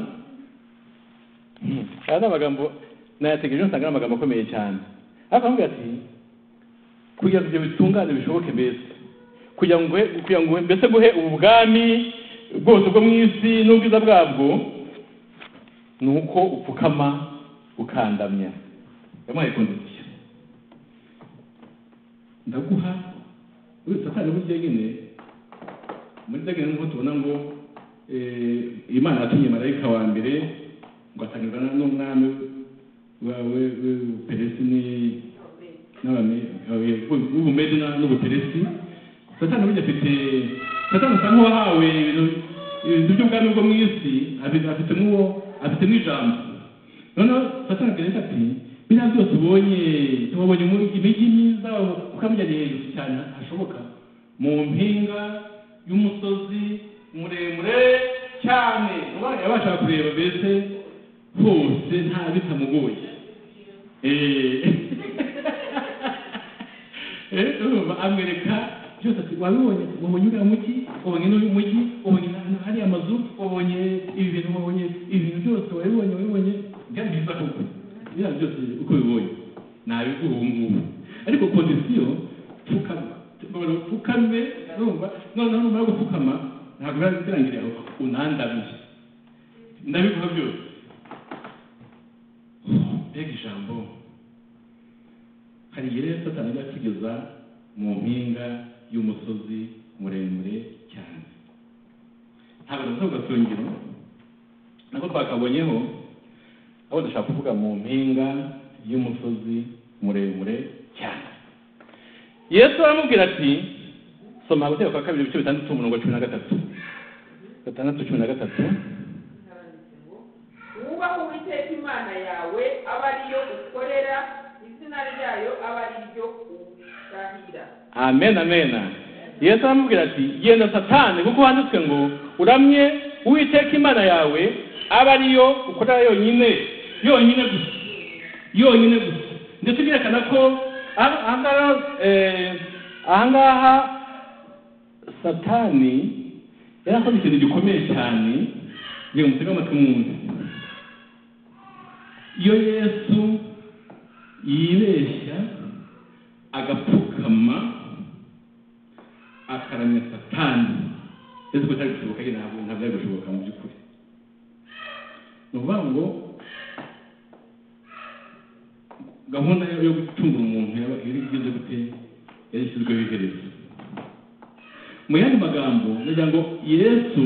Speaker 2: aya amagambo nayategereje nsanga amagambo akomeye cyane. Akamubwira ati kugira ngo ibyo bitungane bishoboke mbese kugira ngo mbese guhe ubwami bwose bwo mu isi n'ubwiza bwabwo nuko upfukama ukandamya. Yamuhaye kondisiyo, ndaguha wese Satani burya nyine muri dagene ngo tubona ngo Imana yatumye marayika wa mbere ngo atangirwa n'umwami wawe Peresi n'abami w'Ubumedi n'Ubuperesi satani burya satani asa nk'uwahawe ibintu by'ubwami bwo mu isi, afitemo ijambo. Noneho satani agira ati biriya byose tubonye imijyi myiza ukamujyana hejuru cyane hashoboka, mu mpinga y'umusozi muremure cyane, yabasha kureba mbese hose nta bitamugoye. Amwereka byose ati wabonye uriya mujyi, wabonye n'uyu mujyi, wabonye hariya amazu, wabonye ibi bintu byose wabibonye byari byiza koko. Biriya byose uko bibonye nabiguha ubu ngubu, ariko kondisiyo pfukame, urumva. Noneho numara gupfukama ntabwo biba birangiriye aho, unandabiye ndabiguha byose. Mbega ijambo! Hari igihe rero satani ajya atugeza mu mpinga y'umusozi muremure cyane. Ntabwo nazo gasongero nako twakabonyeho, aho dushaka kuvuga mu mpinga y'umusozi muremure cyane. Yesu aramubwira ati, soma Guteka kwa 2:6-13. 6:13.
Speaker 1: Wubahe Uwiteka Imana yawe, aba ariyo ukorera, izina ryayo aba ariryo urahira.
Speaker 2: Amen. Yesu aramubwira ati, genda Satani, kuko handitswe ngo uramye Uwiteka Imana yawe, aba ariyo ukorera yonyine gusa. Ndetse birekana ko ahangaha Satani yarakoze ikintu gikomeye cyane. Ngiye mutega amatwi mwumve. Iyo Yesu yibeshya agapfukama akaramya Satani, Yesu ko cyari gushoboka, ntabwo byari gushoboka mu by'ukuri. Ni ukuvuga ngo gahunda yo gucungura umuntu yari igeze gute, yashyizweho iherezo. Mu yandi magambo nagira ngo Yesu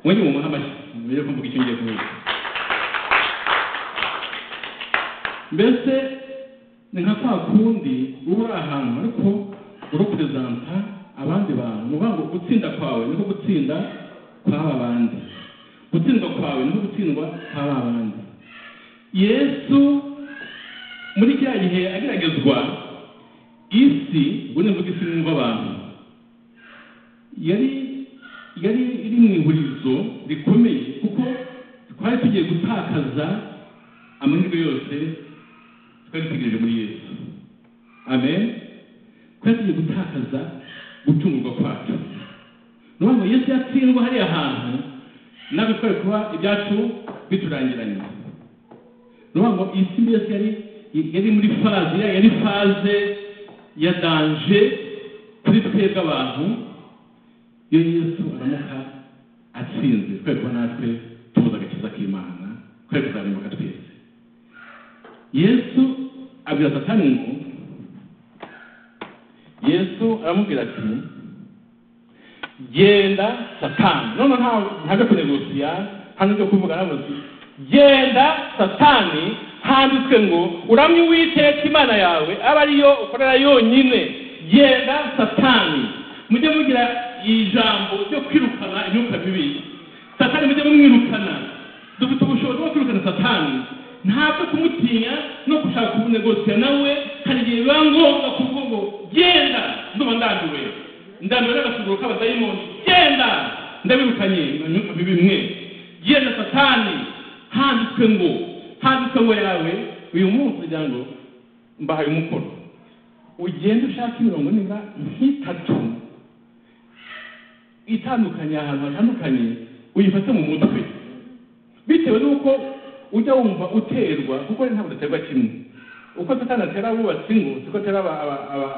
Speaker 2: mwenge mu muhamashyi mbere ko mvuga icyo ngiye kuvuga. Mbese ni nka kwa kundi uba uri ahantu ariko urepresenta abandi bantu. Ni ukuvuga ngo gutsinda kwawe niko gutsinda kw'aba bandi, gutsindwa kwawe niko gutsindwa kw'aba bandi. Yesu muri kiriya gihe ageragezwa, isi ubwo mvuga isi n'umva abantu, yari iri mu ihurizo rikomeye, kuko twari tugiye gutakaza amahirwe yose twari tugejeje muri Yesu. Amen. Twari tugiye gutakaza gucungurwa kwacu. Ni ukuvuga ngo Yesu yatsindwa hariya hantu, natwe twari kuba ibyacu biturangiranye. Ni ukuvuga ngo isi mbese yari muri faze ya danje kuri twebwe abantu. Iyo Yesu aramuka atsinze, twari kuba natwe tubuza agakiza k'Imana, twari kuzarimbuka twese. Yesu abwira Satani ngo, Yesu aramubwira ati, genda Satani. None ntabwo kunegosiya, hano byo kuvuga nabo ati, genda Satani, handitswe ngo uramye Uwiteka Imana yawe, aba ariyo ukorera yonyine. Genda Satani. Mujye mugira ijambo ryo kwirukana imyuka mibi. Satani mujye mumwirukana. Dufite ubushobozi bwo kwirukana Satani, ntabwo kumutinya no gushaka kubunegosiya nawe. Hari igihe biba ngombwa kuvuga ngo genda, ndumva ndambiwe n'agasuzuguro k'abadayimoni, genda ndabirukanye imyuka mibi mwe. Genda Satani, handitswe ngo yawe uyu munsi kugira ngo mbahaye umukoro, ugende ushaka imirongo nibura nk'itatu itandukanye, ahantu hatandukanye, uyifate mu mutwe, bitewe n'uko ujya wumva uterwa, kuko ntabwo udaterwa kimwe. Uko Satani atera abubatsi ngo siko atera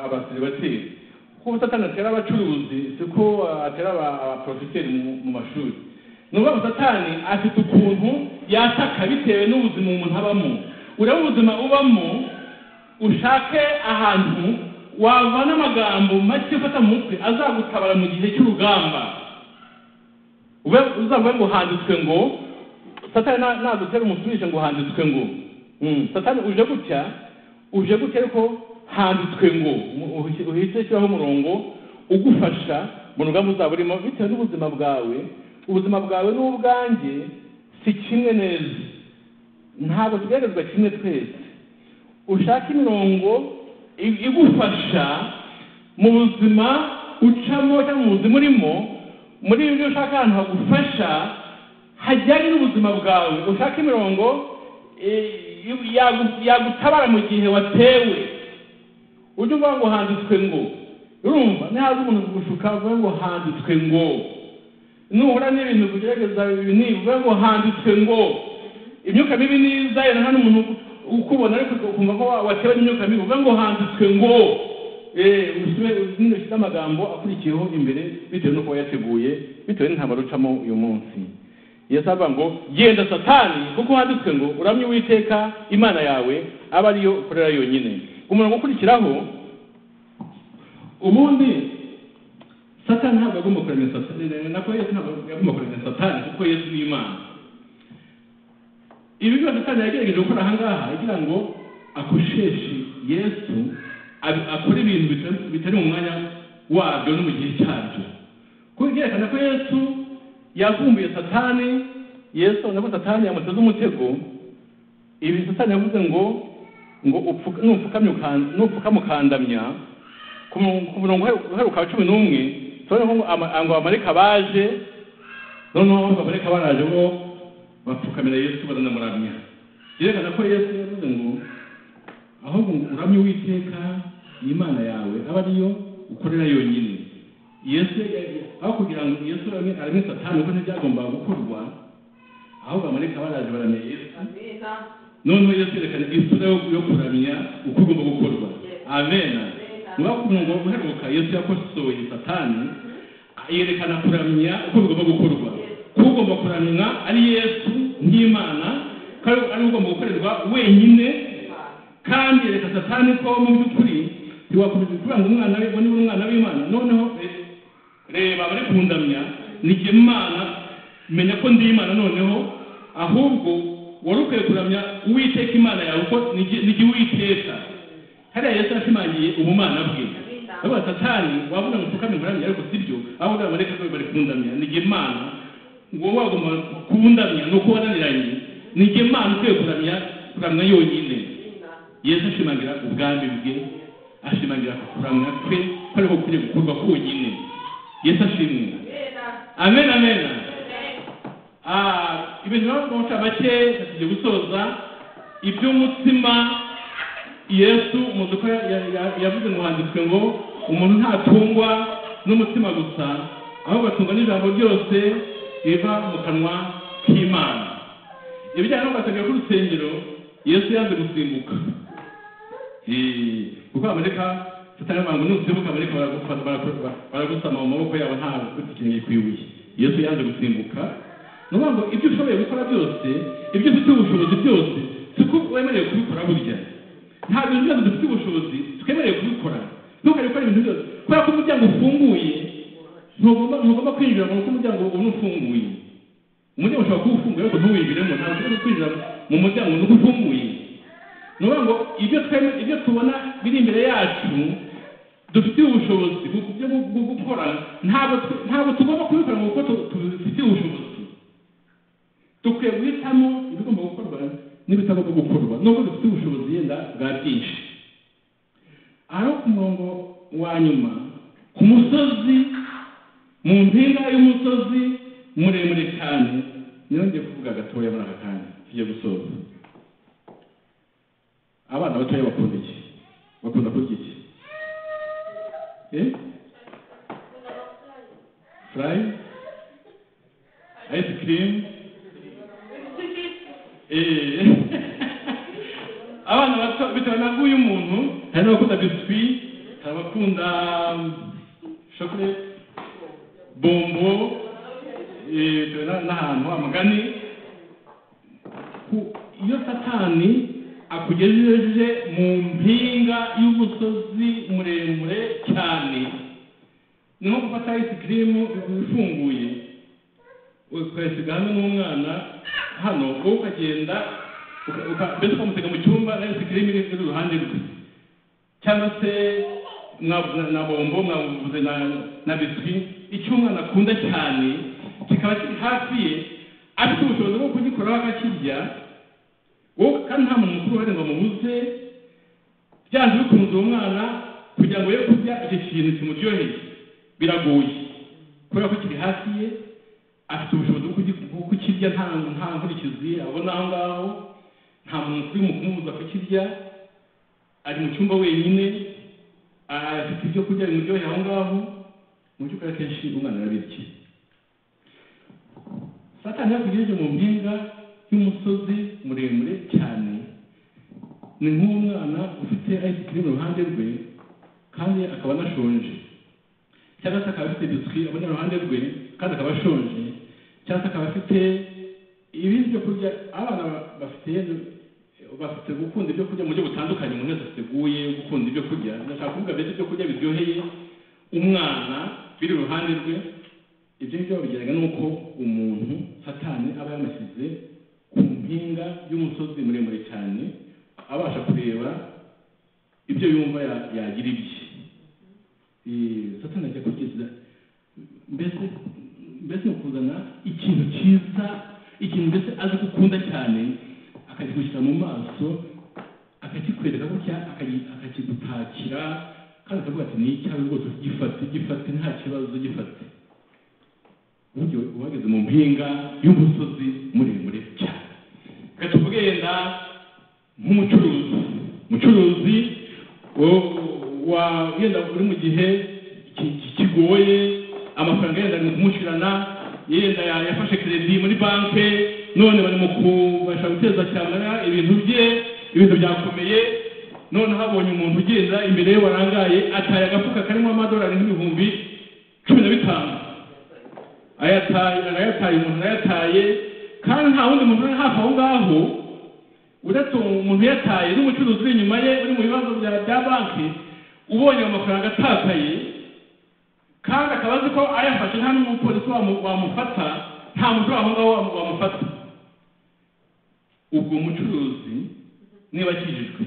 Speaker 2: abasiribateri, uko Satani atera abacuruzi siko atera abaprofeseri mu mashuri. Ni ukuvuga ngo Satani afite ukuntu yataka bitewe n'ubuzima umuntu abamo. Ureba ubuzima ubamo, ushake ahantu wavana amagambo make ufata mu mutwe azagutabara mu gihe cy'urugamba. Uzavuga ngo handitswe ngo, Satani nagutera umusubishe ngo handitswe ngo. Satani uje gutya ariko handitswe ngo, uhise shyiraho umurongo ugufasha mu rugamba uzaba urimo bitewe n'ubuzima bwawe. Ubuzima bwawe n'ubwanjye si kimwe neza, ntabwo tugeragezwa kimwe twese. Ushaka imirongo igufasha mu buzima ucamo cyangwa mu buzima urimo, muri ibyo ushaka ahantu hagufasha hajyanye n'ubuzima bwawe. Ushaka imirongo yagutabara mu gihe watewe. Ujye uvuga ngo handitswe ngo, urumva ntihaze umuntu gushuka uvuga ngo handitswe ngo, nuhura n'ibintu kugerageza ibintu uvuga ngo handitswe ngo. Imyuka mibi niza yana n'umuntu ukubona ariko ukumva ko watewe n'imyuka mibi uvuga ngo handitswe ngo. Ushyira amagambo akurikiyeho imbere bitewe n'uko yateguye, bitewe n'intambara ucamo uyu munsi. Yesu avuga ngo genda Satani, kuko handitswe ngo uramye Uwiteka Imana yawe aba ariyo ukorera yonyine. Umurongo ukurikiraho, ubundi Satani ntabwo agomba kuramya Satani, nako Yesu ntabwo agomba kuramya Satani kuko Yesu ni Imana. Ibi byose Satani yagerageje gukora aha ngaha agira ngo akosheshe Yesu, akora ibintu bitari mu mwanya wabyo no mu gihe cyabyo. Kuko byerekana ko Yesu yavumbuye Satani. Yesu nako Satani yamuteze umutego. Ibi Satani yavuze ngo nupfukama ukandamya ku murongo uheruka 11, tubona ngo abamarayika baje, noneho abamarayika baraje ngo bapfukamira Yesu baranamuramya. Byerekana ko Yesu yavuze ngo ahubwo uramye Uwiteka Imana yawe aba ariyo ukorera yonyine. Yesu aho kugira ngo Yesu aramye Satani kuko ntibyagomba gukorwa, ahubwo abamarayika baraje baramya Yesu. Noneho Yesu yerekana isura yo kuramya uko ugomba gukorwa. Amen. Niba ku murongo uheruka Yesu yakosoye Satani, yerekana kuramya uko ugomba gukorwa. Kuko ugomba kuramya ari Yesu nk'Imana, kandi ari ugomba gukorerwa wenyine. Kandi yereka Satani ko mu by'ukuri tiwakomeza kuvuga ngo umwana we ni umwana w'Imana. Noneho reba bari kundamya nige Imana, menya ko ndi Imana. Noneho ahubwo warukaye kuramya Uwiteka Imana yawe uko nige Uwiteka. Hariya Yesu ashimangiye ubumana bwe. Aba Satani wavuga ngo tukame kuramya ariko sibyo, ahubwo abareka ko bari kundamya nige Imana, ngo wagomba kundamya no kubananiranye nige Imana ukwiye kuramya yonyine. Yesu ashimangira ubwambi bwe, ashimangira kuramya kwe ko ariko kuri gukorwa konyine. Yesu ashimwe. Amen, amen. Ibintu bavuga bake tugiye gusoza iby'umutima. Yesu umuzuko yavuze ngo handitswe ngo umuntu ntatungwa n'umutima gusa, ahubwo atungwa n'ijambo ryose riva mu kanwa k'Imana. Ibijyanye no gutegeka k'urusengero, Yesu yanze gusimbuka. Kuko amareka tutarabanga n'usimbuka amareka baragusama mu maboko yabo nta gutikiriye kwibuye. Yesu yanze gusimbuka. Nuvuga ngo ibyo ushoboye gukora byose, ibyo ufite ubushobozi byose, siko wemerewe kubikora burya. Nta bintu byose dufite ubushobozi twemerewe kubikora. Ntukajye gukora ibintu byose kubera ko umuryango ufunguye, ntugomba kwinjira mu muryango ufunguye. Umuryango ushobora kuba ufunguye ariko ntuwinjiremo, ntabwo ushobora kwinjira mu muryango ufunguye. Nuvuga ngo ibyo tubona biri imbere yacu dufite ubushobozi bwo gukora, ntabwo tugomba kubikora kuko dufite ubushobozi. Dukwiye guhitamo ibigomba gukorwa n'ibitagomba gukorwa, nubwo dufite ubushobozi yenda bwa byinshi. Aho ku murongo wa nyuma, ku musozi, mu mpinga y'umusozi muremure cyane, niyo ngiye kuvuga gatoya muri aka kanya tugiye gusoza. Abana batoya bakunda iki? Bakunda kurya iki? Fry? Ice cream? Abana bato bitewe na nguyu muntu, hari n'abakunda biscuit, hari abakunda chocolate, bombo, n'ahantu amagani. Iyo Satani akugejeje mu mpinga y'umusozi muremure cyane, ni nko gufata ice cream ifunguye ukayisiga hamwe n'umwana hano, wowe ukagenda mbese ukamutega mu cyumba na ice cream iri iruhande rwe, cyangwa se na bombo mwavuze na biswi icyo umwana akunda cyane kikaba kiri hafi ye afite ubushobozi bwo kugikoraho akakirya wowe kandi nta muntu mukuru uhari ngo amubuze byanze bikunze uwo mwana kugira ngo ye kurya icyo kintu kimuryoheye biragoye kubera ko kiri hafi ye afite ubushobozi bwo kukirya nta nkurikizi abona aho ngaho nta muntu uri mu kumubuza kukirya ari mu cyumba wenyine afite ibyo kurya bimuryoheye aho ngaho mu by'ukuri akenshi umwana arabirya satani yakugejeje mu mpinga y'umusozi muremure cyane ni nk'uwo mwana ufite ice cream iruhande rwe kandi akaba anashonje cyangwa se akaba afite biswi abona iruhande rwe kandi akaba ashonje cyangwa se akaba afite ibindi byo kurya abana bafite gukunda ibyo kurya mu buryo butandukanye umuntu wese ateguye gukunda ibyo kurya ndashaka kuvuga mbese ibyo kurya biryoheye umwana biri iruhande rwe ibyo ngibyo babigeraga nuko umuntu satani aba yamushyize ku mpinga y'umusozi muremure cyane abasha kureba ibyo yumva yagira ibye satani ajya kugeza mbese ni ukuzana ikintu cyiza ikintu mbese azi gukunda cyane akakigushyira mu maso akakikwereka gutya akakigutakira kandi akavuga ati ni icyawe rwose gifate nta kibazo gifate uburyo uhageze mu mpinga y'umusozi muremure cyane reka tuvuge yenda nk'umucuruzi yenda uri mu gihe kigoye amafaranga yenda ari mu kumushirana yenda yafashe kredi muri banki none bari mu kubasha guteza cyane ibintu byakomeye none habonye umuntu ugenda imbere ye warangaye ataye agafuka karimo amadolari nk'ibihumbi 15 ayataye umuntu ayataye kandi nta wundi muntu uri hafi aho ngaho uretse umuntu yataye n'umucuruzi uri inyuma ye uri mu bibazo bya banki ubonye amafaranga atakaye kandi akaba azi ko ayafashe nta n'umupolisi wamufata nta muntu uri aho ngaho wamufata ubwo mucuruzi niba akijijwe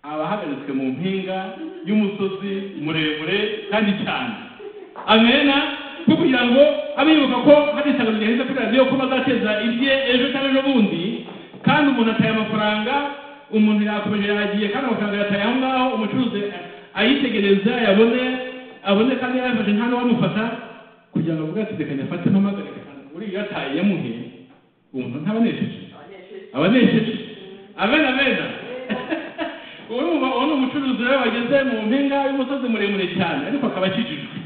Speaker 2: aba ahagaritswe mu mpinga y'umusozi muremure kandi cyane amena kugira ngo abe yibuka ko hari isangano ryahise kuri radiyo ko bazateza ibye ejo cyangwa ejo bundi kandi umuntu ataye amafaranga umuntu yakomeje yagiye kandi amafaranga yataye aho ngaho umucuruzi ayitegereza abone kandi yafashe nta n'uwamufata kugira ngo avuge ati reka nyafate mpamagare uriya yataye yamuhe umuntu ntabanesheje abanesheje amena uwo ni umucuruzi rero wageze mu mpinga y'umusozi muremure cyane ariko akaba akijijwe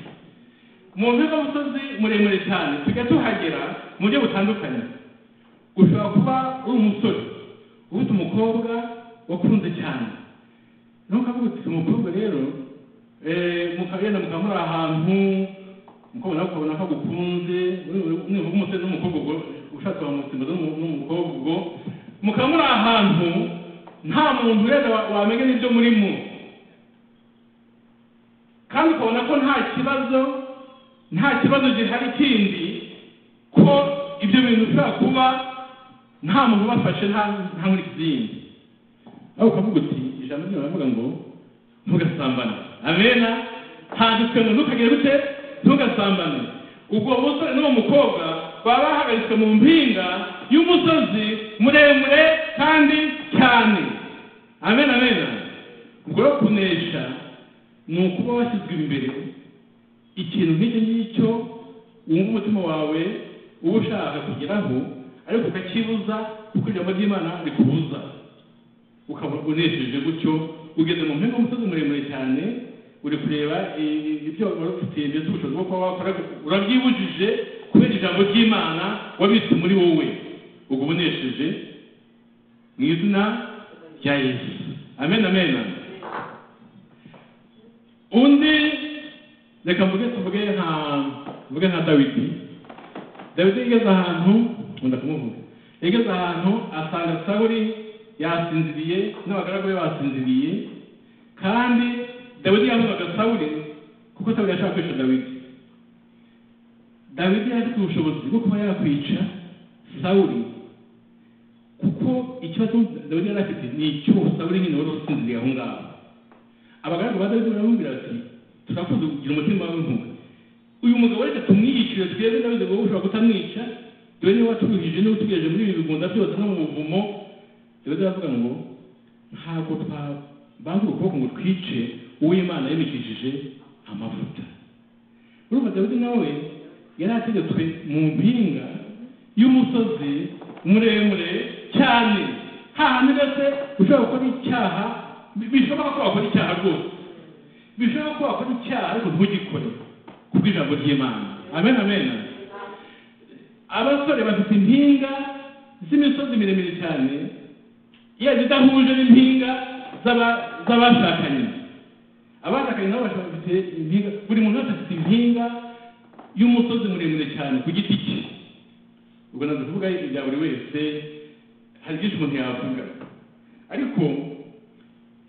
Speaker 2: mu mpinga y'umusozi muremure cyane tujya tuhagera mu buryo butandukanye ushobora kuba uri umusore ufite umukobwa wakunze cyane ntukavuga uti umukobwa rero mukagenda mukamura ahantu mukabona ko agukunze niba umusore n'umukobwa ushatse wamusimbaza n'umukobwa mukamura ahantu nta muntu rero wamenya n'ibyo murimo kandi ukabona ko nta kibazo gihari kindi ko ibyo bintu ushobora kuba nta muntu ubafashe nta nkurikizi yindi aho ukavuga uti ijambo ry'Imana rivuga ngo ntugasambane amena handitswe ngo ntukagire gute ntugasambane ubwo musore n'uwo mukobwa baba bahagaritswe mu mpinga y'umusozi muremure kandi cyane amena ubwo rero kunesha ni ukuba washyizwe imbere ikintu nk'icyo ngicyo wumva umutima wawe uba ushaka kugeraho ariko ukakibuza kuko ijambo ry'Imana rikubuza ukaba unesheje gutyo ugeze mu mpinga y'umusozi muremure cyane uri kureba ibyo wari ufitiye ndetse ubushobozi bwo kuba wakora urabyibujije kubera ijambo ry'Imana wabitse muri wowe ubwo unesheje mu izina rya Yesu amen undi reka tuvuge nka Dawidi yigeze ahantu nkunda kumuvuga yigeze ahantu asanga Sawuli yasinziriye n'abagaragu be basinziriye kandi Dawidi yavugaga Sawuli kuko Sawuli yashaka kwica Dawidi yari afite ubushobozi bwo kuba yakwica Sawuli kuko ikibazo Dawidi yari afite ni icyo Sawuli nyine wari usinziriye aho ngaho abagaragu ba Dawidi baramubwira bati turakoze kugira umutima w'impuhwe, uyu mugabo reka tumwiyicire twebwe Dawidi ngo ushobora kutamwica, dore niwe waturuhije niwe utugejeje muri ibi bigunda byose no mu buvumo. Dawidi aravuga ngo ntabwo twabangura ukuboko ngo twice uw'Imana yabikishije amavuta. Urumva Dawidi nawe yari ategetswe mu mpinga y'umusozi muremure cyane, hahandi ndetse ushobora gukora icyaha, bishoboka ko wakora icyaha rwose, bishoboka ko wakora icyaha ariko ntugikore kubw'ijambo ry'Imana. Amen amen. Abasore bafite impinga z'imisozi miremire cyane, iyo zidahuje n'impinga z'abashakanye. Abashakanye nabo bafite impinga, buri muntu wese afite impinga y'umusozi muremure cyane ku giti cye. Ubwo nazo kuvuga ibya buri wese, hari byinshi umuntu yavuga, ariko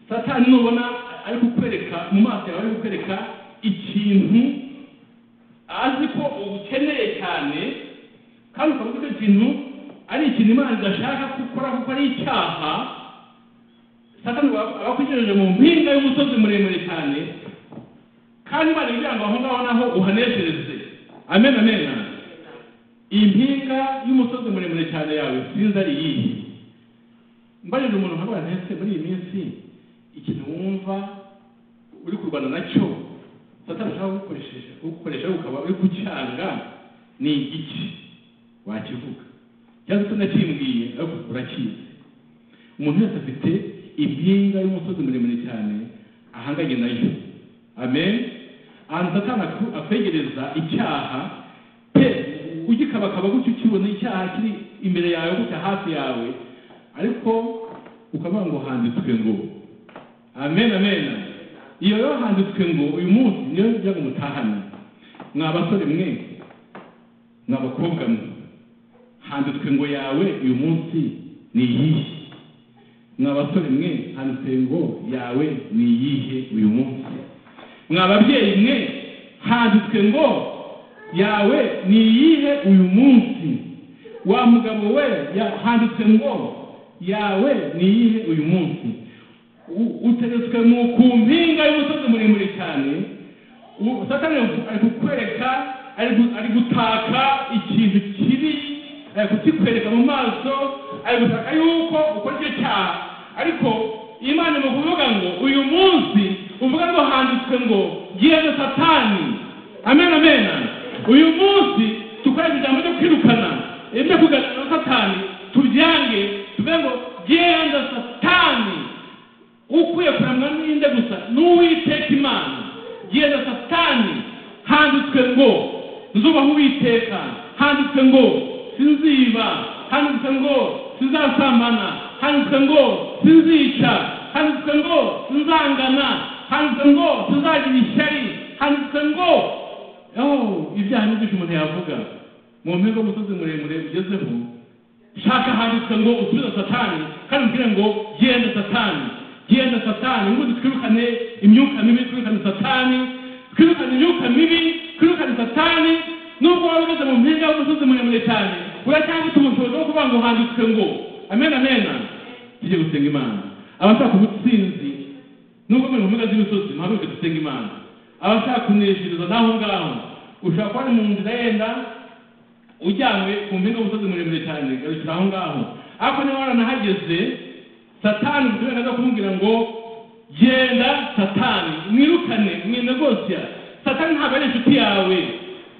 Speaker 2: Satani nubona ari kukwereka mu maso yawe, ari kukwereka ikintu azi ko ukeneye cyane, kandi ukavuga ko ikintu ari ikintu Imana idashaka gukora kuko ari icyaha, Satani abakugejeje mu mpinga y'umusozi muremure cyane, kandi Imana igira ngo aho ngaho naho uhanezereze. Amen amen. Iyi mpinga y'umusozi muremure cyane yawe sinzi ari iyihe. Mbarira umuntu nk'aba ntese muri iyi minsi ikintu wumva uri kurwana nacyo Satani ashaka gukoresha ukaba uri kucyanga ni igiki wakivuga, cyangwa se nakimbwiye ariko urakizi. Umuntu wese afite impinga y'umusozi muremure cyane ahanganye nayo. Amen. Ahantu Satani akwegereza icyaha pe ugikabakaba gutyo ukibona icyaha kiri imbere yawe gutya hafi yawe, ariko ukavuga ngo handitswe ngo. Amen amen. Iyo rero handitswe ngo uyu munsi niyo njya mutahana, mwa basore mwe, mwa bakobwa mwe, handitswe ngo yawe uyu munsi ni iyihe? Mwa basore mwe, handitswe ngo yawe ni iyihe uyu munsi? Mwa babyeyi mwe, handitswe ngo yawe ni iyihe uyu munsi? Wa mugabo we, handitswe ngo yawe ni iyihe uyu munsi? Uteretswe ku mpinga y'umusozi muremure cyane, Satani ari kukwereka, ari gutaka ikintu kibi, ari kukikwereka mu maso, ari gutaka yuko ukora icyo cyaha, ariko Imana mu kuvuga ngo uyu munsi uvuga ngo handitswe ngo genda Satani. Amen amen. Uyu munsi tukoresha ijambo ryo kwirukana ibyo kuganira na Satani, tubyange tuvuge ngo genda Satani. Ukwiye kuramwa n'inde gusa n'Uwiteka Imana. Genda Satani. Handitswe ngo nzubaho Uwiteka, handitswe ngo sinziba, handitswe ngo sinzasambana, handitswe ngo sinzica, handitswe ngo sinzangana, handitswe ngo sinzagira ishyari, handitswe ngo ibyaha n'ibyo umuntu yavuga mu mpinga y'umusozi muremure ugezeho. Shaka handitswe ngo usubiza Satani, kandi ubwire ngo genda Satani, genda Satani. Ngo twirukane imyuka mibi, twirukane Satani, twirukane imyuka mibi, twirukane Satani. Nubwo waba ugeze mu mpinga y'umusozi muremure cyane, uracyafite ubushobozi bwo kuvuga ngo handitswe ngo. Amen amen. Tujye gusenga Imana. Abashaka ubutsinzi nubwo muri mpinga z'imisozi, muhaguruke dusenge Imana. Abashaka kuneshereza naho ngaho, ushaka kuba mu nzira yenda ujyanywe ku mpinga y'umusozi muremure cyane, garukira aho ngaho. Ariko niba waranahageze, Satani ushobora kuza kumubwira ngo genda Satani, mwirukane, mwinegosia. Satani ntabwo ari inshuti yawe.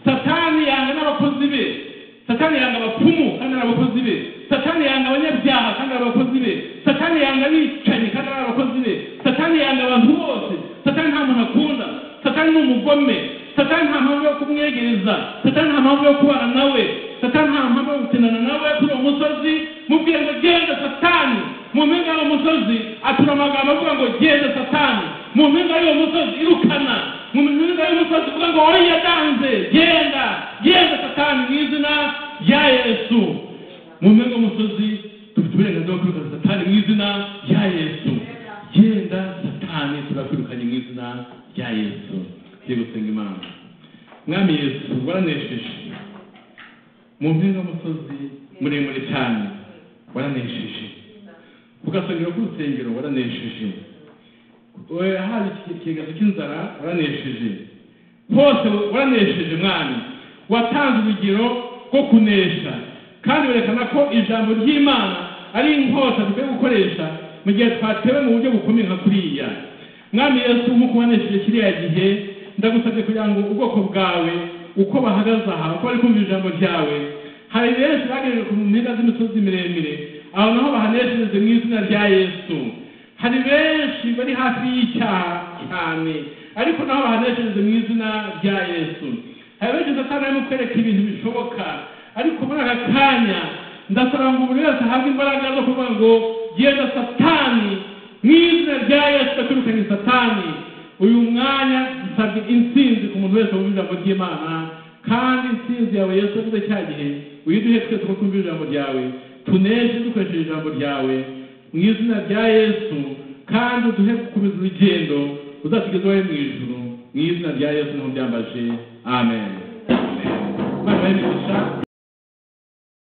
Speaker 2: Satani yanga n'abakozi be, Satani yanga abapfumu kandi ari abakozi be, Satani yanga abanyabyaha kandi ari abakozi be, Satani yanga abicanyi kandi ari abakozi be, Satani yanga abantu bose. Satani nta muntu akunda, Satani ni umugome, Satani nta mpamvu yo kumwegereza, Satani nta mpamvu yo kubana nawe, Satani nta mpamvu yo gukinana nawe kuri uwo musozi. Mubwire ngo genda Satani. Mu mpinga y'uwo musozi atura amagambo avuga ngo genda Satani. Mu mpinga y'uwo musozi irukana, mu mpinga y'umusozi uvuga ngo oya danze, genda Satani mu izina rya Yesu. Mu mpinga y'umusozi dufite uburenganzira bwo kwirukana Satani mu izina rya Yesu. Genda Satani, turakwirukanye mu izina rya Yesu. Tugiye gusenga Imana. Mwami Yesu, waranesheje mu mpinga y'umusozi muremure cyane, 我让你试试。 ugasongera ku rusengero waranesheje hari ikigezo cy'inzara waranesheje, hose waranesheje mwami, watanze urugero rwo kunesha, kandi werekana ko ijambo ry'Imana ari inkota dukwiye gukoresha mu gihe twatewe mu buryo bukomeye nka kuriya. Mwami Yesu, nk'uko wanesheje kiriya gihe, ndagusabye kugira ngo ubwoko bwawe uko bahagaze aha, uko bari kumva ijambo ryawe, hari benshi bagejeje ku mpinga z'imisozi miremire, aho naho bahaneshereze mu izina rya Yesu. Hari benshi bari hafi y'icyaha cyane, ariko naho bahaneshereze mu izina rya Yesu. Hari benshi Satani arimo kwereka ibintu bishoboka, ariko muri aka kanya ndasaba ngo buri wese ahabwe imbaraga zo kuvuga ngo genda Satani, mu izina rya Yesu ndakwirukanye Satani. Uyu mwanya nsabye intsinzi ku muntu wese wumva ijambo ry'Imana, kandi intsinzi yawe Yesu wavuze cya gihe uyiduhe twese ko twumva ijambo ryawe, tuneshe dukoresheje ijambo ryawe mu izina rya Yesu, kandi uduhe gukomeza urugendo uzatugeza iwawe mu ijuru, mu izina rya Yesu niho byambaje. Amen. Amen.